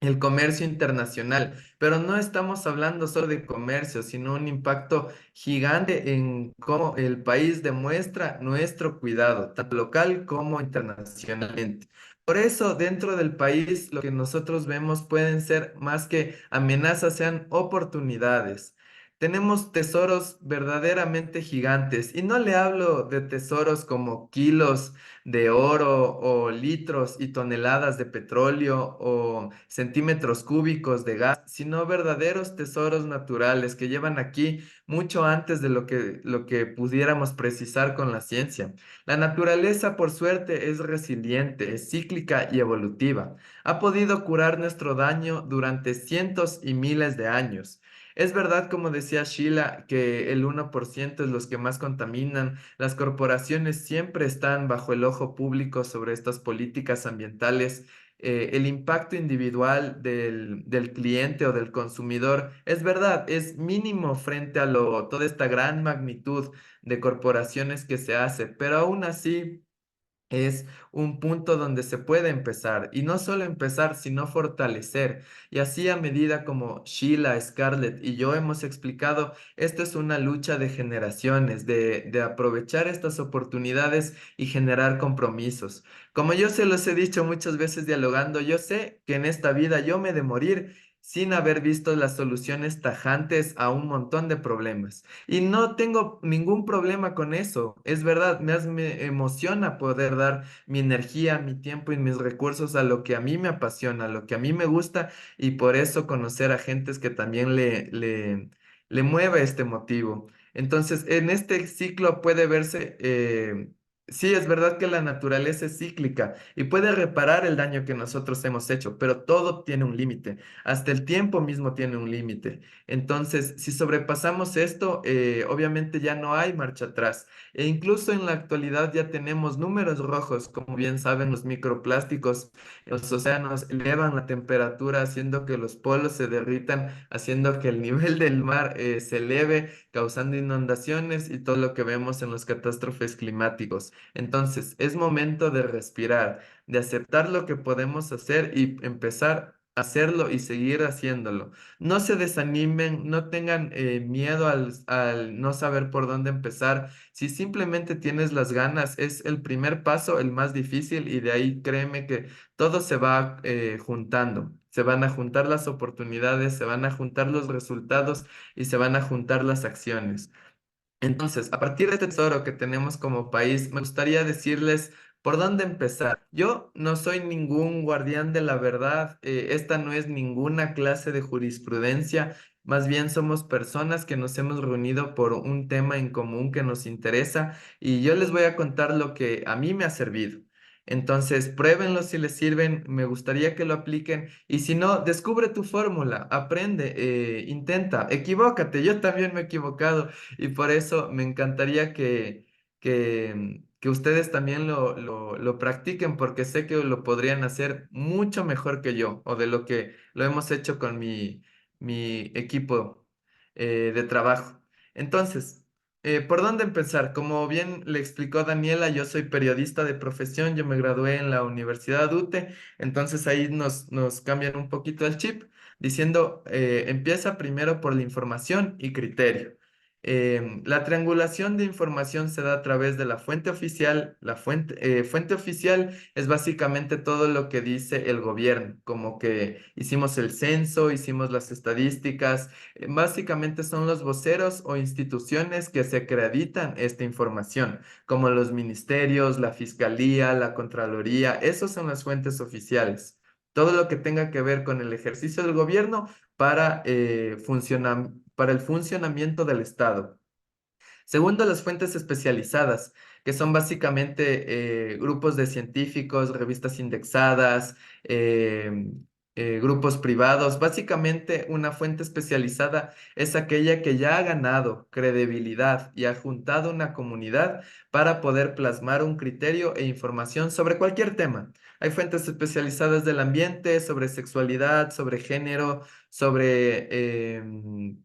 [SPEAKER 6] el comercio internacional, pero no estamos hablando solo de comercio, sino un impacto gigante en cómo el país demuestra nuestro cuidado, tanto local como internacionalmente. Por eso, dentro del país, lo que nosotros vemos pueden ser más que amenazas, sean oportunidades. Tenemos tesoros verdaderamente gigantes y no le hablo de tesoros como kilos de oro o litros y toneladas de petróleo o centímetros cúbicos de gas, sino verdaderos tesoros naturales que llevan aquí mucho antes de lo que pudiéramos precisar con la ciencia. La naturaleza, por suerte, es resiliente, es cíclica y evolutiva. Ha podido curar nuestro daño durante cientos y miles de años. Es verdad, como decía Sheila, que el 1% es los que más contaminan. Las corporaciones siempre están bajo el ojo público sobre estas políticas ambientales. El impacto individual del cliente o del consumidor es verdad, es mínimo frente a toda esta gran magnitud de corporaciones que se hace, pero aún así es un punto donde se puede empezar y no solo empezar, sino fortalecer. Y así a medida como Sheila, Scarlett y yo hemos explicado, esto es una lucha de generaciones, de aprovechar estas oportunidades y generar compromisos. Como yo se los he dicho muchas veces dialogando, yo sé que en esta vida yo me he de morir sin haber visto las soluciones tajantes a un montón de problemas. Y no tengo ningún problema con eso. Es verdad, me emociona poder dar mi energía, mi tiempo y mis recursos a lo que a mí me apasiona, a lo que a mí me gusta y por eso conocer a gentes que también le mueve este motivo. Entonces, en este ciclo puede verse, sí, es verdad que la naturaleza es cíclica y puede reparar el daño que nosotros hemos hecho, pero todo tiene un límite, hasta el tiempo mismo tiene un límite. Entonces, si sobrepasamos esto, obviamente ya no hay marcha atrás. E incluso en la actualidad ya tenemos números rojos, como bien saben, los microplásticos en los océanos elevan la temperatura, haciendo que los polos se derritan, haciendo que el nivel del mar se eleve, causando inundaciones y todo lo que vemos en los catástrofes climáticos. Entonces, es momento de respirar, de aceptar lo que podemos hacer y empezar a hacerlo y seguir haciéndolo. No se desanimen, no tengan miedo al no saber por dónde empezar. Si simplemente tienes las ganas, es el primer paso, el más difícil, y de ahí créeme que todo se va juntando. Se van a juntar las oportunidades, se van a juntar los resultados y se van a juntar las acciones. Entonces, a partir de este tesoro que tenemos como país, me gustaría decirles por dónde empezar. Yo no soy ningún guardián de la verdad, esta no es ninguna clase de jurisprudencia, más bien somos personas que nos hemos reunido por un tema en común que nos interesa y yo les voy a contar lo que a mí me ha servido. Entonces, pruébenlo si les sirven, me gustaría que lo apliquen y si no, descubre tu fórmula, aprende, intenta, equivócate, yo también me he equivocado. Y por eso me encantaría que ustedes también lo practiquen, porque sé que lo podrían hacer mucho mejor que yo, o de lo que lo hemos hecho con mi equipo de trabajo. Entonces, ¿por dónde empezar? Como bien le explicó Daniela, yo soy periodista de profesión, yo me gradué en la Universidad UTE, entonces ahí nos cambian un poquito el chip, diciendo, empieza primero por la información y criterio. La triangulación de información se da a través de la fuente oficial. La fuente oficial es básicamente todo lo que dice el gobierno, como que hicimos el censo, hicimos las estadísticas. Básicamente son los voceros o instituciones que se acreditan esta información, como los ministerios, la fiscalía, la contraloría. Esos son las fuentes oficiales. Todo lo que tenga que ver con el ejercicio del gobierno para, para el funcionamiento del Estado. Segundo, las fuentes especializadas, que son básicamente grupos de científicos, revistas indexadas, grupos privados. Básicamente, una fuente especializada es aquella que ya ha ganado credibilidad y ha juntado una comunidad para poder plasmar un criterio e información sobre cualquier tema. Hay fuentes especializadas del ambiente, sobre sexualidad, sobre género, sobre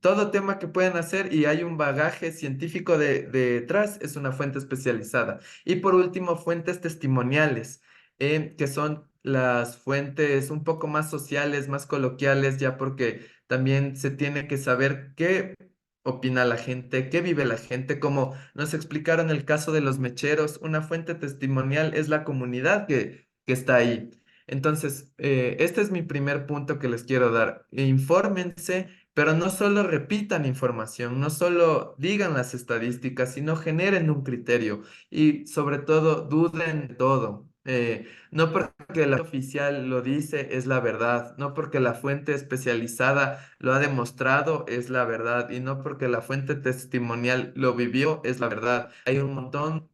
[SPEAKER 6] todo tema que pueden hacer y hay un bagaje científico detrás, es una fuente especializada. Y por último, fuentes testimoniales, que son las fuentes un poco más sociales, más coloquiales, ya porque también se tiene que saber qué opina la gente, qué vive la gente, como nos explicaron el caso de los mecheros, una fuente testimonial es la comunidad que está ahí. Entonces, este es mi primer punto que les quiero dar. Infórmense, pero no solo repitan información, no solo digan las estadísticas, sino generen un criterio y sobre todo duden de todo. No porque la oficial lo dice es la verdad, no porque la fuente especializada lo ha demostrado es la verdad y no porque la fuente testimonial lo vivió es la verdad. Hay un montón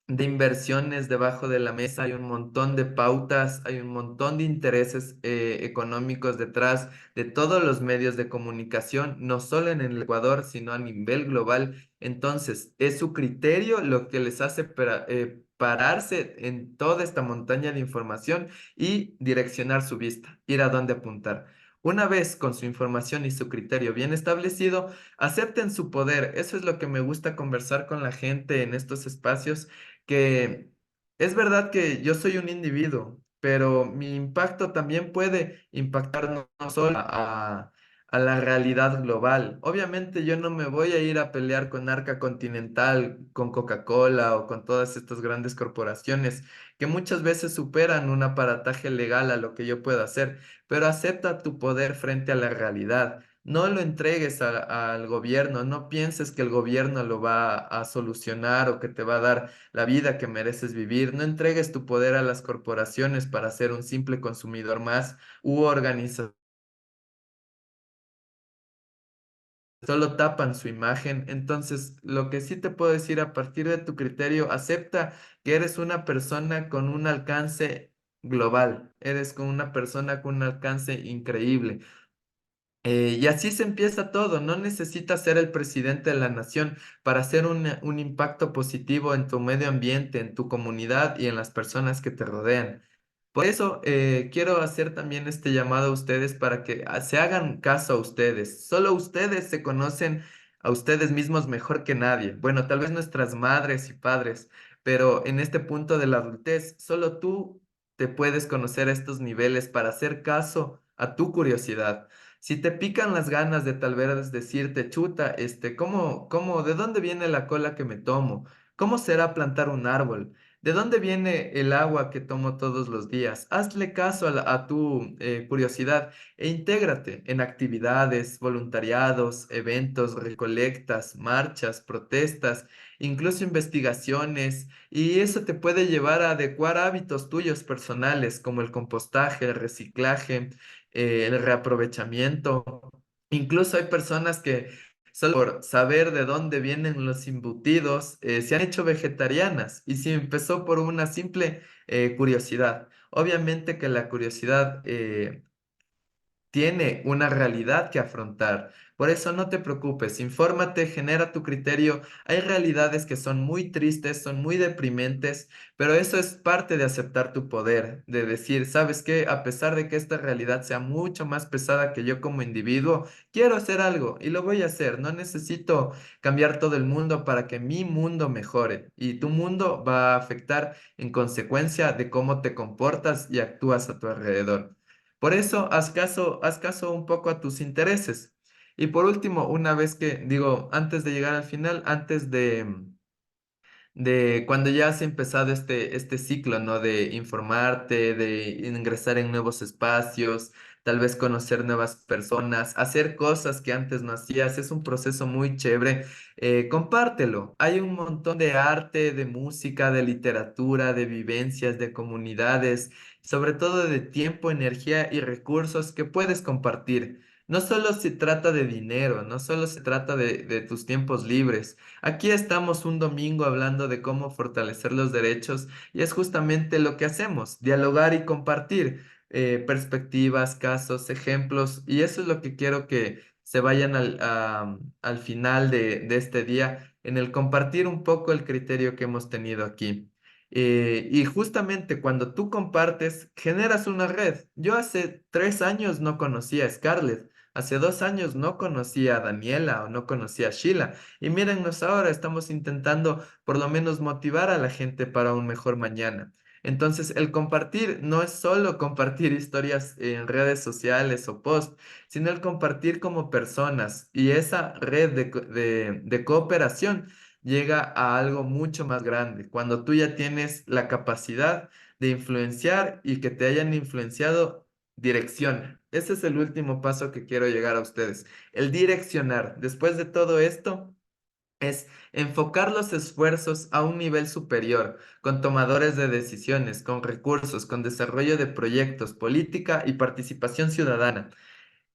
[SPEAKER 6] de inversiones debajo de la mesa, hay un montón de pautas, hay un montón de intereses económicos detrás de todos los medios de comunicación, no solo en el Ecuador, sino a nivel global. Entonces, es su criterio lo que les hace pararse en toda esta montaña de información y direccionar su vista, ir a dónde apuntar. Una vez con su información y su criterio bien establecido, acepten su poder. Eso es lo que me gusta conversar con la gente en estos espacios, que es verdad que yo soy un individuo, pero mi impacto también puede impactar no solo a la realidad global. Obviamente yo no me voy a ir a pelear con Arca Continental, con Coca-Cola o con todas estas grandes corporaciones que muchas veces superan un aparataje legal a lo que yo puedo hacer, pero acepta tu poder frente a la realidad. No lo entregues al gobierno, no pienses que el gobierno lo va a solucionar o que te va a dar la vida que mereces vivir. No entregues tu poder a las corporaciones para ser un simple consumidor más u organización solo tapan su imagen. Entonces, lo que sí te puedo decir a partir de tu criterio, acepta que eres una persona con un alcance global, eres con una persona con un alcance increíble. Y así se empieza todo. No necesitas ser el presidente de la nación para hacer un impacto positivo en tu medio ambiente, en tu comunidad y en las personas que te rodean. Por eso quiero hacer también este llamado a ustedes para que se hagan caso a ustedes. Solo ustedes se conocen a ustedes mismos mejor que nadie. Bueno, tal vez nuestras madres y padres, pero en este punto de la adultez, solo tú te puedes conocer a estos niveles para hacer caso a tu curiosidad. Si te pican las ganas de tal vez decirte, chuta, de dónde viene la cola que me tomo? ¿Cómo será plantar un árbol? ¿De dónde viene el agua que tomo todos los días? Hazle caso a tu curiosidad e intégrate en actividades, voluntariados, eventos, recolectas, marchas, protestas, incluso investigaciones, y eso te puede llevar a adecuar hábitos tuyos personales como el compostaje, el reciclaje, el reaprovechamiento. Incluso hay personas que solo por saber de dónde vienen los embutidos se han hecho vegetarianas y si empezó por una simple curiosidad. Obviamente que la curiosidad tiene una realidad que afrontar. Por eso no te preocupes, infórmate, genera tu criterio. Hay realidades que son muy tristes, son muy deprimentes, pero eso es parte de aceptar tu poder, de decir, ¿sabes qué? A pesar de que esta realidad sea mucho más pesada que yo como individuo, quiero hacer algo y lo voy a hacer. No necesito cambiar todo el mundo para que mi mundo mejore y tu mundo va a afectar en consecuencia de cómo te comportas y actúas a tu alrededor. Por eso, haz caso un poco a tus intereses. Y por último, una vez que, digo, antes de llegar al final, antes de cuando ya has empezado este ciclo, ¿no? De informarte, de ingresar en nuevos espacios, tal vez conocer nuevas personas, hacer cosas que antes no hacías, es un proceso muy chévere. Compártelo. Hay un montón de arte, de música, de literatura, de vivencias, de comunidades, sobre todo de tiempo, energía y recursos que puedes compartir. No solo se trata de dinero, no solo se trata de tus tiempos libres. Aquí estamos un domingo hablando de cómo fortalecer los derechos y es justamente lo que hacemos, dialogar y compartir perspectivas, casos, ejemplos y eso es lo que quiero que se vayan al final de este día en el compartir un poco el criterio que hemos tenido aquí. Y justamente cuando tú compartes, generas una red. Yo hace 3 años no conocía a Scarlett, hace 2 años no conocía a Daniela o no conocía a Sheila. Y mírennos ahora, estamos intentando por lo menos motivar a la gente para un mejor mañana. Entonces, el compartir no es solo compartir historias en redes sociales o posts, sino el compartir como personas. Y esa red de cooperación llega a algo mucho más grande, cuando tú ya tienes la capacidad de influenciar y que te hayan influenciado, direcciona. Ese es el último paso que quiero llegar a ustedes, el direccionar. Después de todo esto, es enfocar los esfuerzos a un nivel superior, con tomadores de decisiones, con recursos, con desarrollo de proyectos, política y participación ciudadana.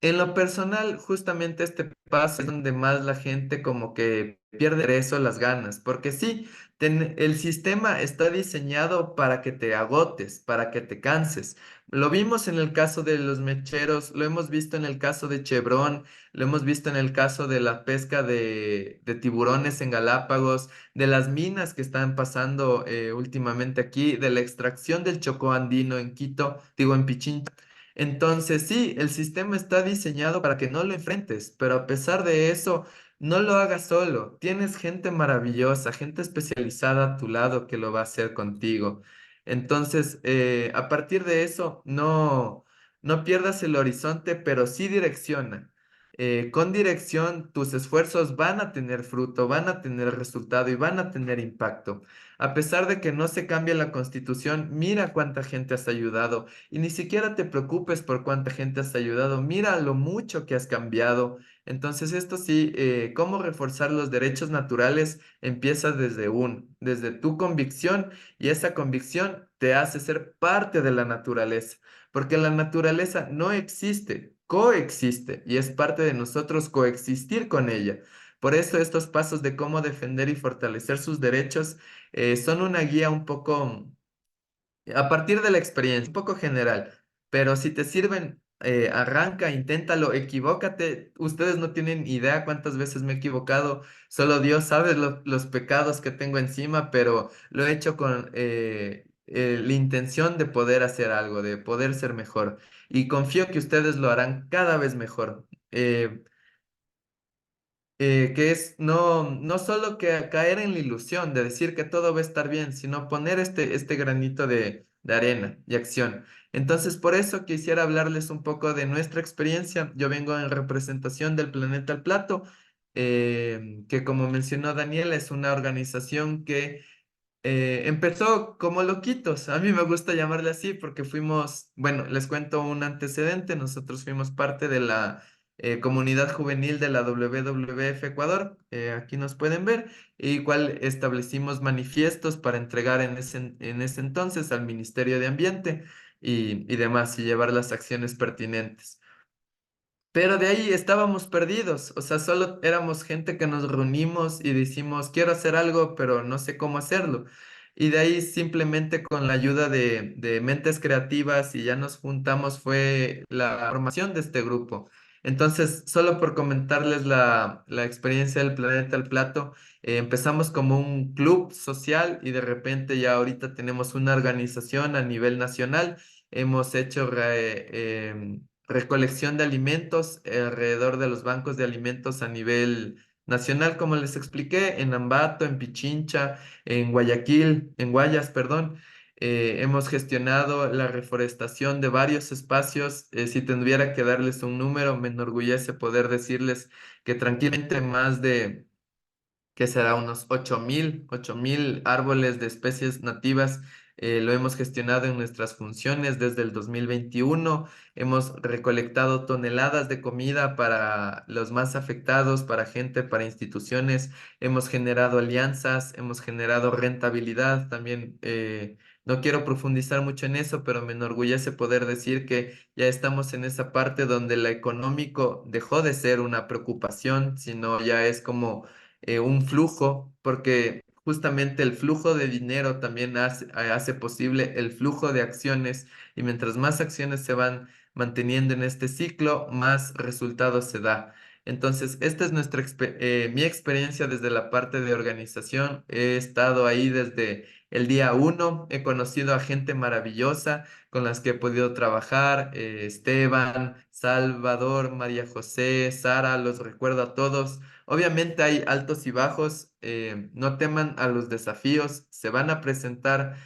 [SPEAKER 6] En lo personal, justamente este paso es donde más la gente como que pierde eso, las ganas, porque sí, el sistema está diseñado para que te agotes, para que te canses. Lo vimos en el caso de los mecheros, lo hemos visto en el caso de Chevron, lo hemos visto en el caso de la pesca de tiburones en Galápagos, de las minas que están pasando últimamente aquí, de la extracción del chocó andino en Quito, digo en Pichincha. Entonces, sí, el sistema está diseñado para que no lo enfrentes, pero a pesar de eso, no lo hagas solo. Tienes gente maravillosa, gente especializada a tu lado que lo va a hacer contigo. Entonces, a partir de eso, no pierdas el horizonte, pero sí direcciona. Con dirección, tus esfuerzos van a tener fruto, van a tener resultado y van a tener impacto. A pesar de que no se cambie la constitución, mira cuánta gente has ayudado y ni siquiera te preocupes por cuánta gente has ayudado. Mira lo mucho que has cambiado. Entonces, esto sí, cómo reforzar los derechos naturales empieza desde tu convicción y esa convicción te hace ser parte de la naturaleza, porque la naturaleza no existe coexiste y es parte de nosotros coexistir con ella. Por eso estos pasos de cómo defender y fortalecer sus derechos son una guía un poco a partir de la experiencia, un poco general, pero si te sirven, arranca, inténtalo, equivócate. Ustedes no tienen idea cuántas veces me he equivocado, solo Dios sabe los pecados que tengo encima, pero lo he hecho con la intención de poder hacer algo, de poder ser mejor. Y confío que ustedes lo harán cada vez mejor. Que es no solo que caer en la ilusión de decir que todo va a estar bien, sino poner este granito de arena y acción. Entonces, por eso quisiera hablarles un poco de nuestra experiencia. Yo vengo en representación del Planeta al Plato, que como mencionó Daniela, es una organización que empezó como loquitos. A mí me gusta llamarle así porque fuimos, bueno, les cuento un antecedente. Nosotros fuimos parte de la comunidad juvenil de la WWF Ecuador. Aquí nos pueden ver. Y cual establecimos manifiestos para entregar en ese entonces al Ministerio de Ambiente y demás y llevar las acciones pertinentes. Pero de ahí estábamos perdidos, o sea, solo éramos gente que nos reunimos y decimos, quiero hacer algo, pero no sé cómo hacerlo. Y de ahí simplemente con la ayuda de mentes creativas y ya nos juntamos fue la formación de este grupo. Entonces, solo por comentarles la experiencia del Planeta al Plato, empezamos como un club social y de repente ya ahorita tenemos una organización a nivel nacional. Hemos hecho recolección de alimentos alrededor de los bancos de alimentos a nivel nacional, como les expliqué, en Ambato, en Pichincha, en Guayaquil, en Guayas, perdón. Hemos gestionado la reforestación de varios espacios. Si tuviera que darles un número, me enorgullece poder decirles que tranquilamente más de que será unos 8.000 árboles de especies nativas. Lo hemos gestionado en nuestras funciones desde el 2021. Hemos recolectado toneladas de comida para los más afectados, para gente, para instituciones. Hemos generado alianzas, hemos generado rentabilidad. También no quiero profundizar mucho en eso, pero me enorgullece poder decir que ya estamos en esa parte donde lo económico dejó de ser una preocupación, sino ya es como un flujo, porque justamente el flujo de dinero también hace posible el flujo de acciones y mientras más acciones se van manteniendo en este ciclo, más resultados se da. Entonces, esta es mi experiencia desde la parte de organización. He estado ahí desde el día uno, he conocido a gente maravillosa con las que he podido trabajar, Esteban, Salvador, María José, Sara, los recuerdo a todos. Obviamente hay altos y bajos, no teman a los desafíos, se van a presentar.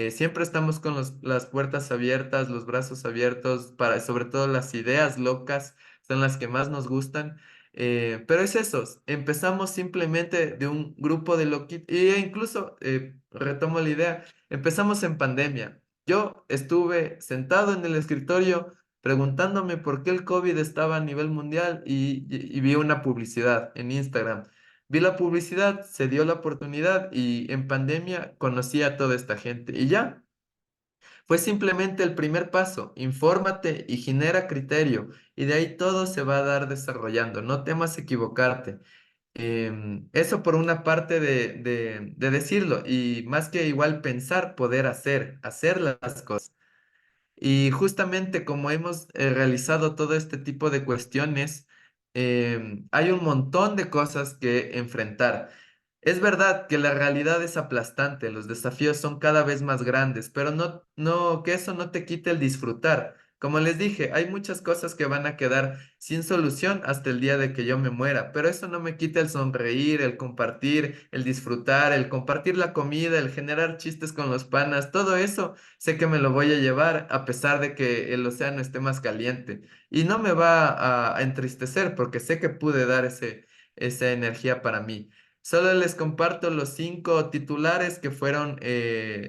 [SPEAKER 6] Siempre estamos con las puertas abiertas, los brazos abiertos para, sobre todo las ideas locas, son las que más nos gustan. Pero es eso, empezamos simplemente de un grupo de loquitos, e incluso retomo la idea, empezamos en pandemia. Yo estuve sentado en el escritorio preguntándome por qué el COVID estaba a nivel mundial y vi una publicidad en Instagram. Vi la publicidad, se dio la oportunidad y en pandemia conocí a toda esta gente y ya. Fue simplemente el primer paso, infórmate y genera criterio y de ahí todo se va a dar desarrollando, no temas equivocarte. Eso por una parte de decirlo y más que igual pensar, poder hacer las cosas. Y justamente como hemos realizado todo este tipo de cuestiones, hay un montón de cosas que enfrentar. Es verdad que la realidad es aplastante, los desafíos son cada vez más grandes, pero que eso no te quite el disfrutar. Como les dije, hay muchas cosas que van a quedar sin solución hasta el día de que yo me muera, pero eso no me quita el sonreír, el compartir, el disfrutar, el compartir la comida, el generar chistes con los panas, todo eso sé que me lo voy a llevar a pesar de que el océano esté más caliente y no me va a entristecer porque sé que pude dar esa energía para mí. Solo les comparto los 5 titulares que fueron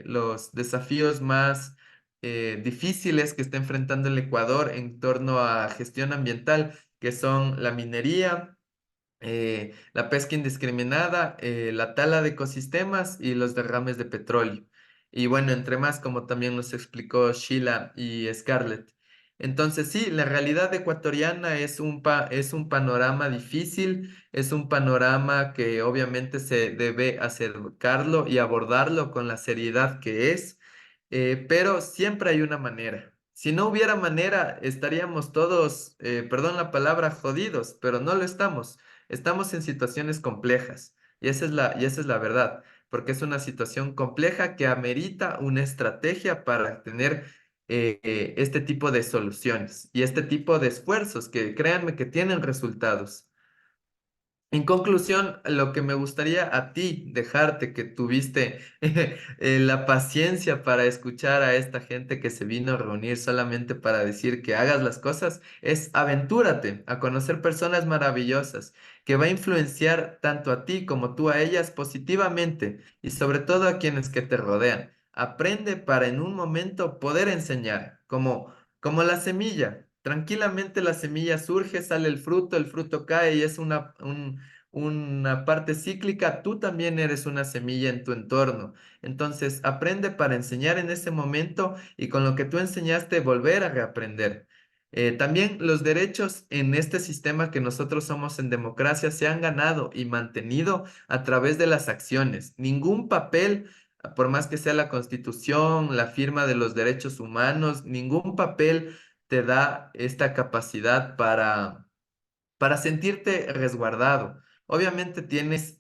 [SPEAKER 6] los desafíos más difíciles que está enfrentando el Ecuador en torno a gestión ambiental, que son la minería, la pesca indiscriminada, la tala de ecosistemas y los derrames de petróleo. Y bueno, entre más, como también nos explicó Sheila y Scarlett. Entonces, sí, la realidad ecuatoriana es un panorama difícil, es un panorama que obviamente se debe acercarlo y abordarlo con la seriedad que es, pero siempre hay una manera. Si no hubiera manera, estaríamos todos, perdón la palabra, jodidos, pero no lo estamos. Estamos en situaciones complejas y esa es la verdad, porque es una situación compleja que amerita una estrategia para tener este tipo de soluciones y este tipo de esfuerzos que créanme que tienen resultados. En conclusión, lo que me gustaría a ti dejarte, que tuviste la paciencia para escuchar a esta gente que se vino a reunir solamente para decir que hagas las cosas, es aventúrate a conocer personas maravillosas, que va a influenciar tanto a ti como tú a ellas positivamente y sobre todo a quienes que te rodean. Aprende para en un momento poder enseñar, como la semilla. Tranquilamente la semilla surge, sale el fruto cae y es una parte cíclica. Tú también eres una semilla en tu entorno. Entonces, aprende para enseñar en ese momento y con lo que tú enseñaste volver a reaprender. También los derechos en este sistema que nosotros somos en democracia se han ganado y mantenido a través de las acciones. Ningún papel, por más que sea la Constitución, la firma de los derechos humanos, ningún papel te da esta capacidad para sentirte resguardado. Obviamente tienes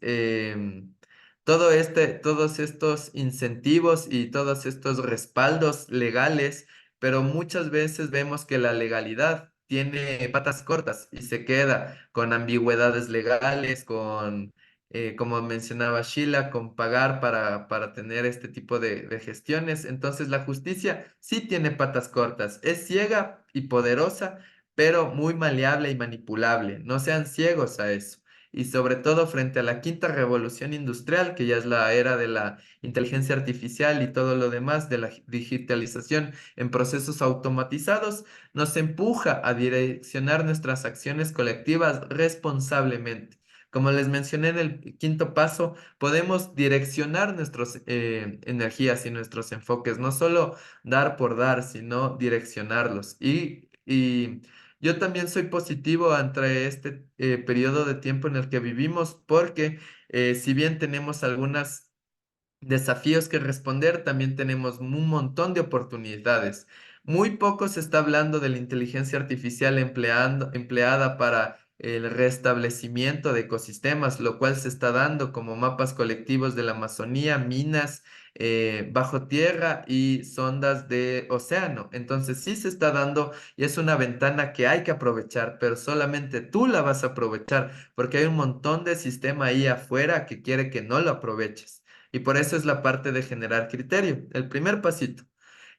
[SPEAKER 6] todos estos incentivos y todos estos respaldos legales, pero muchas veces vemos que la legalidad tiene patas cortas y se queda con ambigüedades legales, como mencionaba Sheila, con pagar para tener este tipo de gestiones. Entonces la justicia sí tiene patas cortas, es ciega y poderosa pero muy maleable y manipulable. No sean ciegos a eso. Y sobre todo frente a la quinta revolución industrial, que ya es la era de la inteligencia artificial y todo lo demás, de la digitalización en procesos automatizados, nos empuja a direccionar nuestras acciones colectivas responsablemente. Como les mencioné en el quinto paso, podemos direccionar nuestras energías y nuestros enfoques, no solo dar por dar, sino direccionarlos. Y yo también soy positivo ante este periodo de tiempo en el que vivimos porque si bien tenemos algunos desafíos que responder, también tenemos un montón de oportunidades. Muy poco se está hablando de la inteligencia artificial empleada para el restablecimiento de ecosistemas, lo cual se está dando como mapas colectivos de la Amazonía, minas bajo tierra y sondas de océano. Entonces sí se está dando y es una ventana que hay que aprovechar, pero solamente tú la vas a aprovechar porque hay un montón de sistema ahí afuera que quiere que no lo aproveches. Y por eso es la parte de generar criterio, el primer pasito.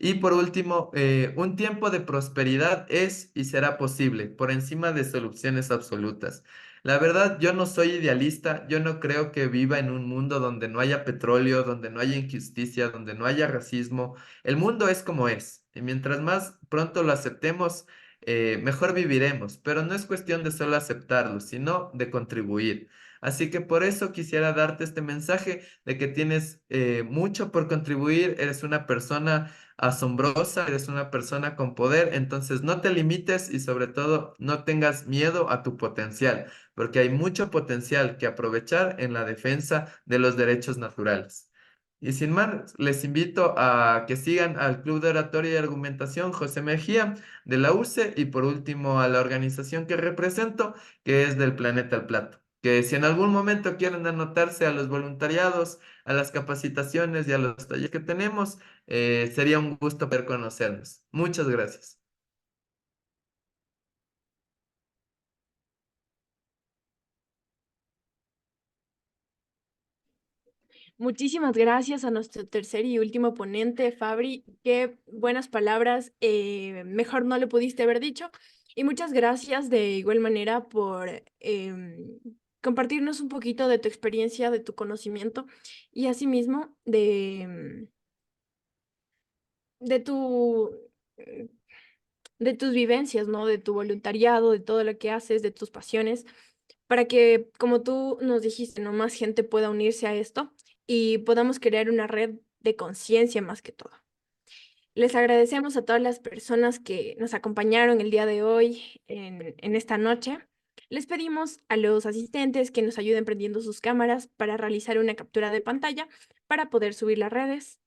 [SPEAKER 6] Y por último, un tiempo de prosperidad es y será posible por encima de soluciones absolutas. La verdad, yo no soy idealista, yo no creo que viva en un mundo donde no haya petróleo, donde no haya injusticia, donde no haya racismo. El mundo es como es, y mientras más pronto lo aceptemos, mejor viviremos, pero no es cuestión de solo aceptarlo, sino de contribuir. Así que por eso quisiera darte este mensaje de que tienes mucho por contribuir, eres una persona asombrosa, eres una persona con poder, entonces no te limites y sobre todo no tengas miedo a tu potencial, porque hay mucho potencial que aprovechar en la defensa de los derechos naturales. Y sin más, les invito a que sigan al Club de Oratoria y Argumentación José Mejía de la UCE y por último a la organización que represento, que es del Planeta al Plato. Que si en algún momento quieren anotarse a los voluntariados, a las capacitaciones y a los talleres que tenemos, sería un gusto poder conocernos. Muchas gracias.
[SPEAKER 1] Muchísimas gracias a nuestro tercer y último ponente, Fabri. Qué buenas palabras, mejor no lo pudiste haber dicho. Y muchas gracias de igual manera por compartirnos un poquito de tu experiencia, de tu conocimiento y asimismo de eh, de tus vivencias, ¿no? De tu voluntariado, de todo lo que haces, de tus pasiones, para que, como tú nos dijiste, ¿no? Más gente pueda unirse a esto y podamos crear una red de conciencia más que todo. Les agradecemos a todas las personas que nos acompañaron el día de hoy en esta noche. Les pedimos a los asistentes que nos ayuden prendiendo sus cámaras para realizar una captura de pantalla para poder subir las redes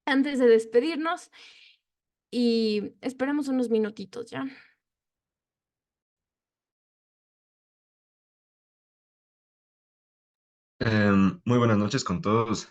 [SPEAKER 1] antes de despedirnos y esperemos unos minutitos ya.
[SPEAKER 7] Muy buenas noches con todos.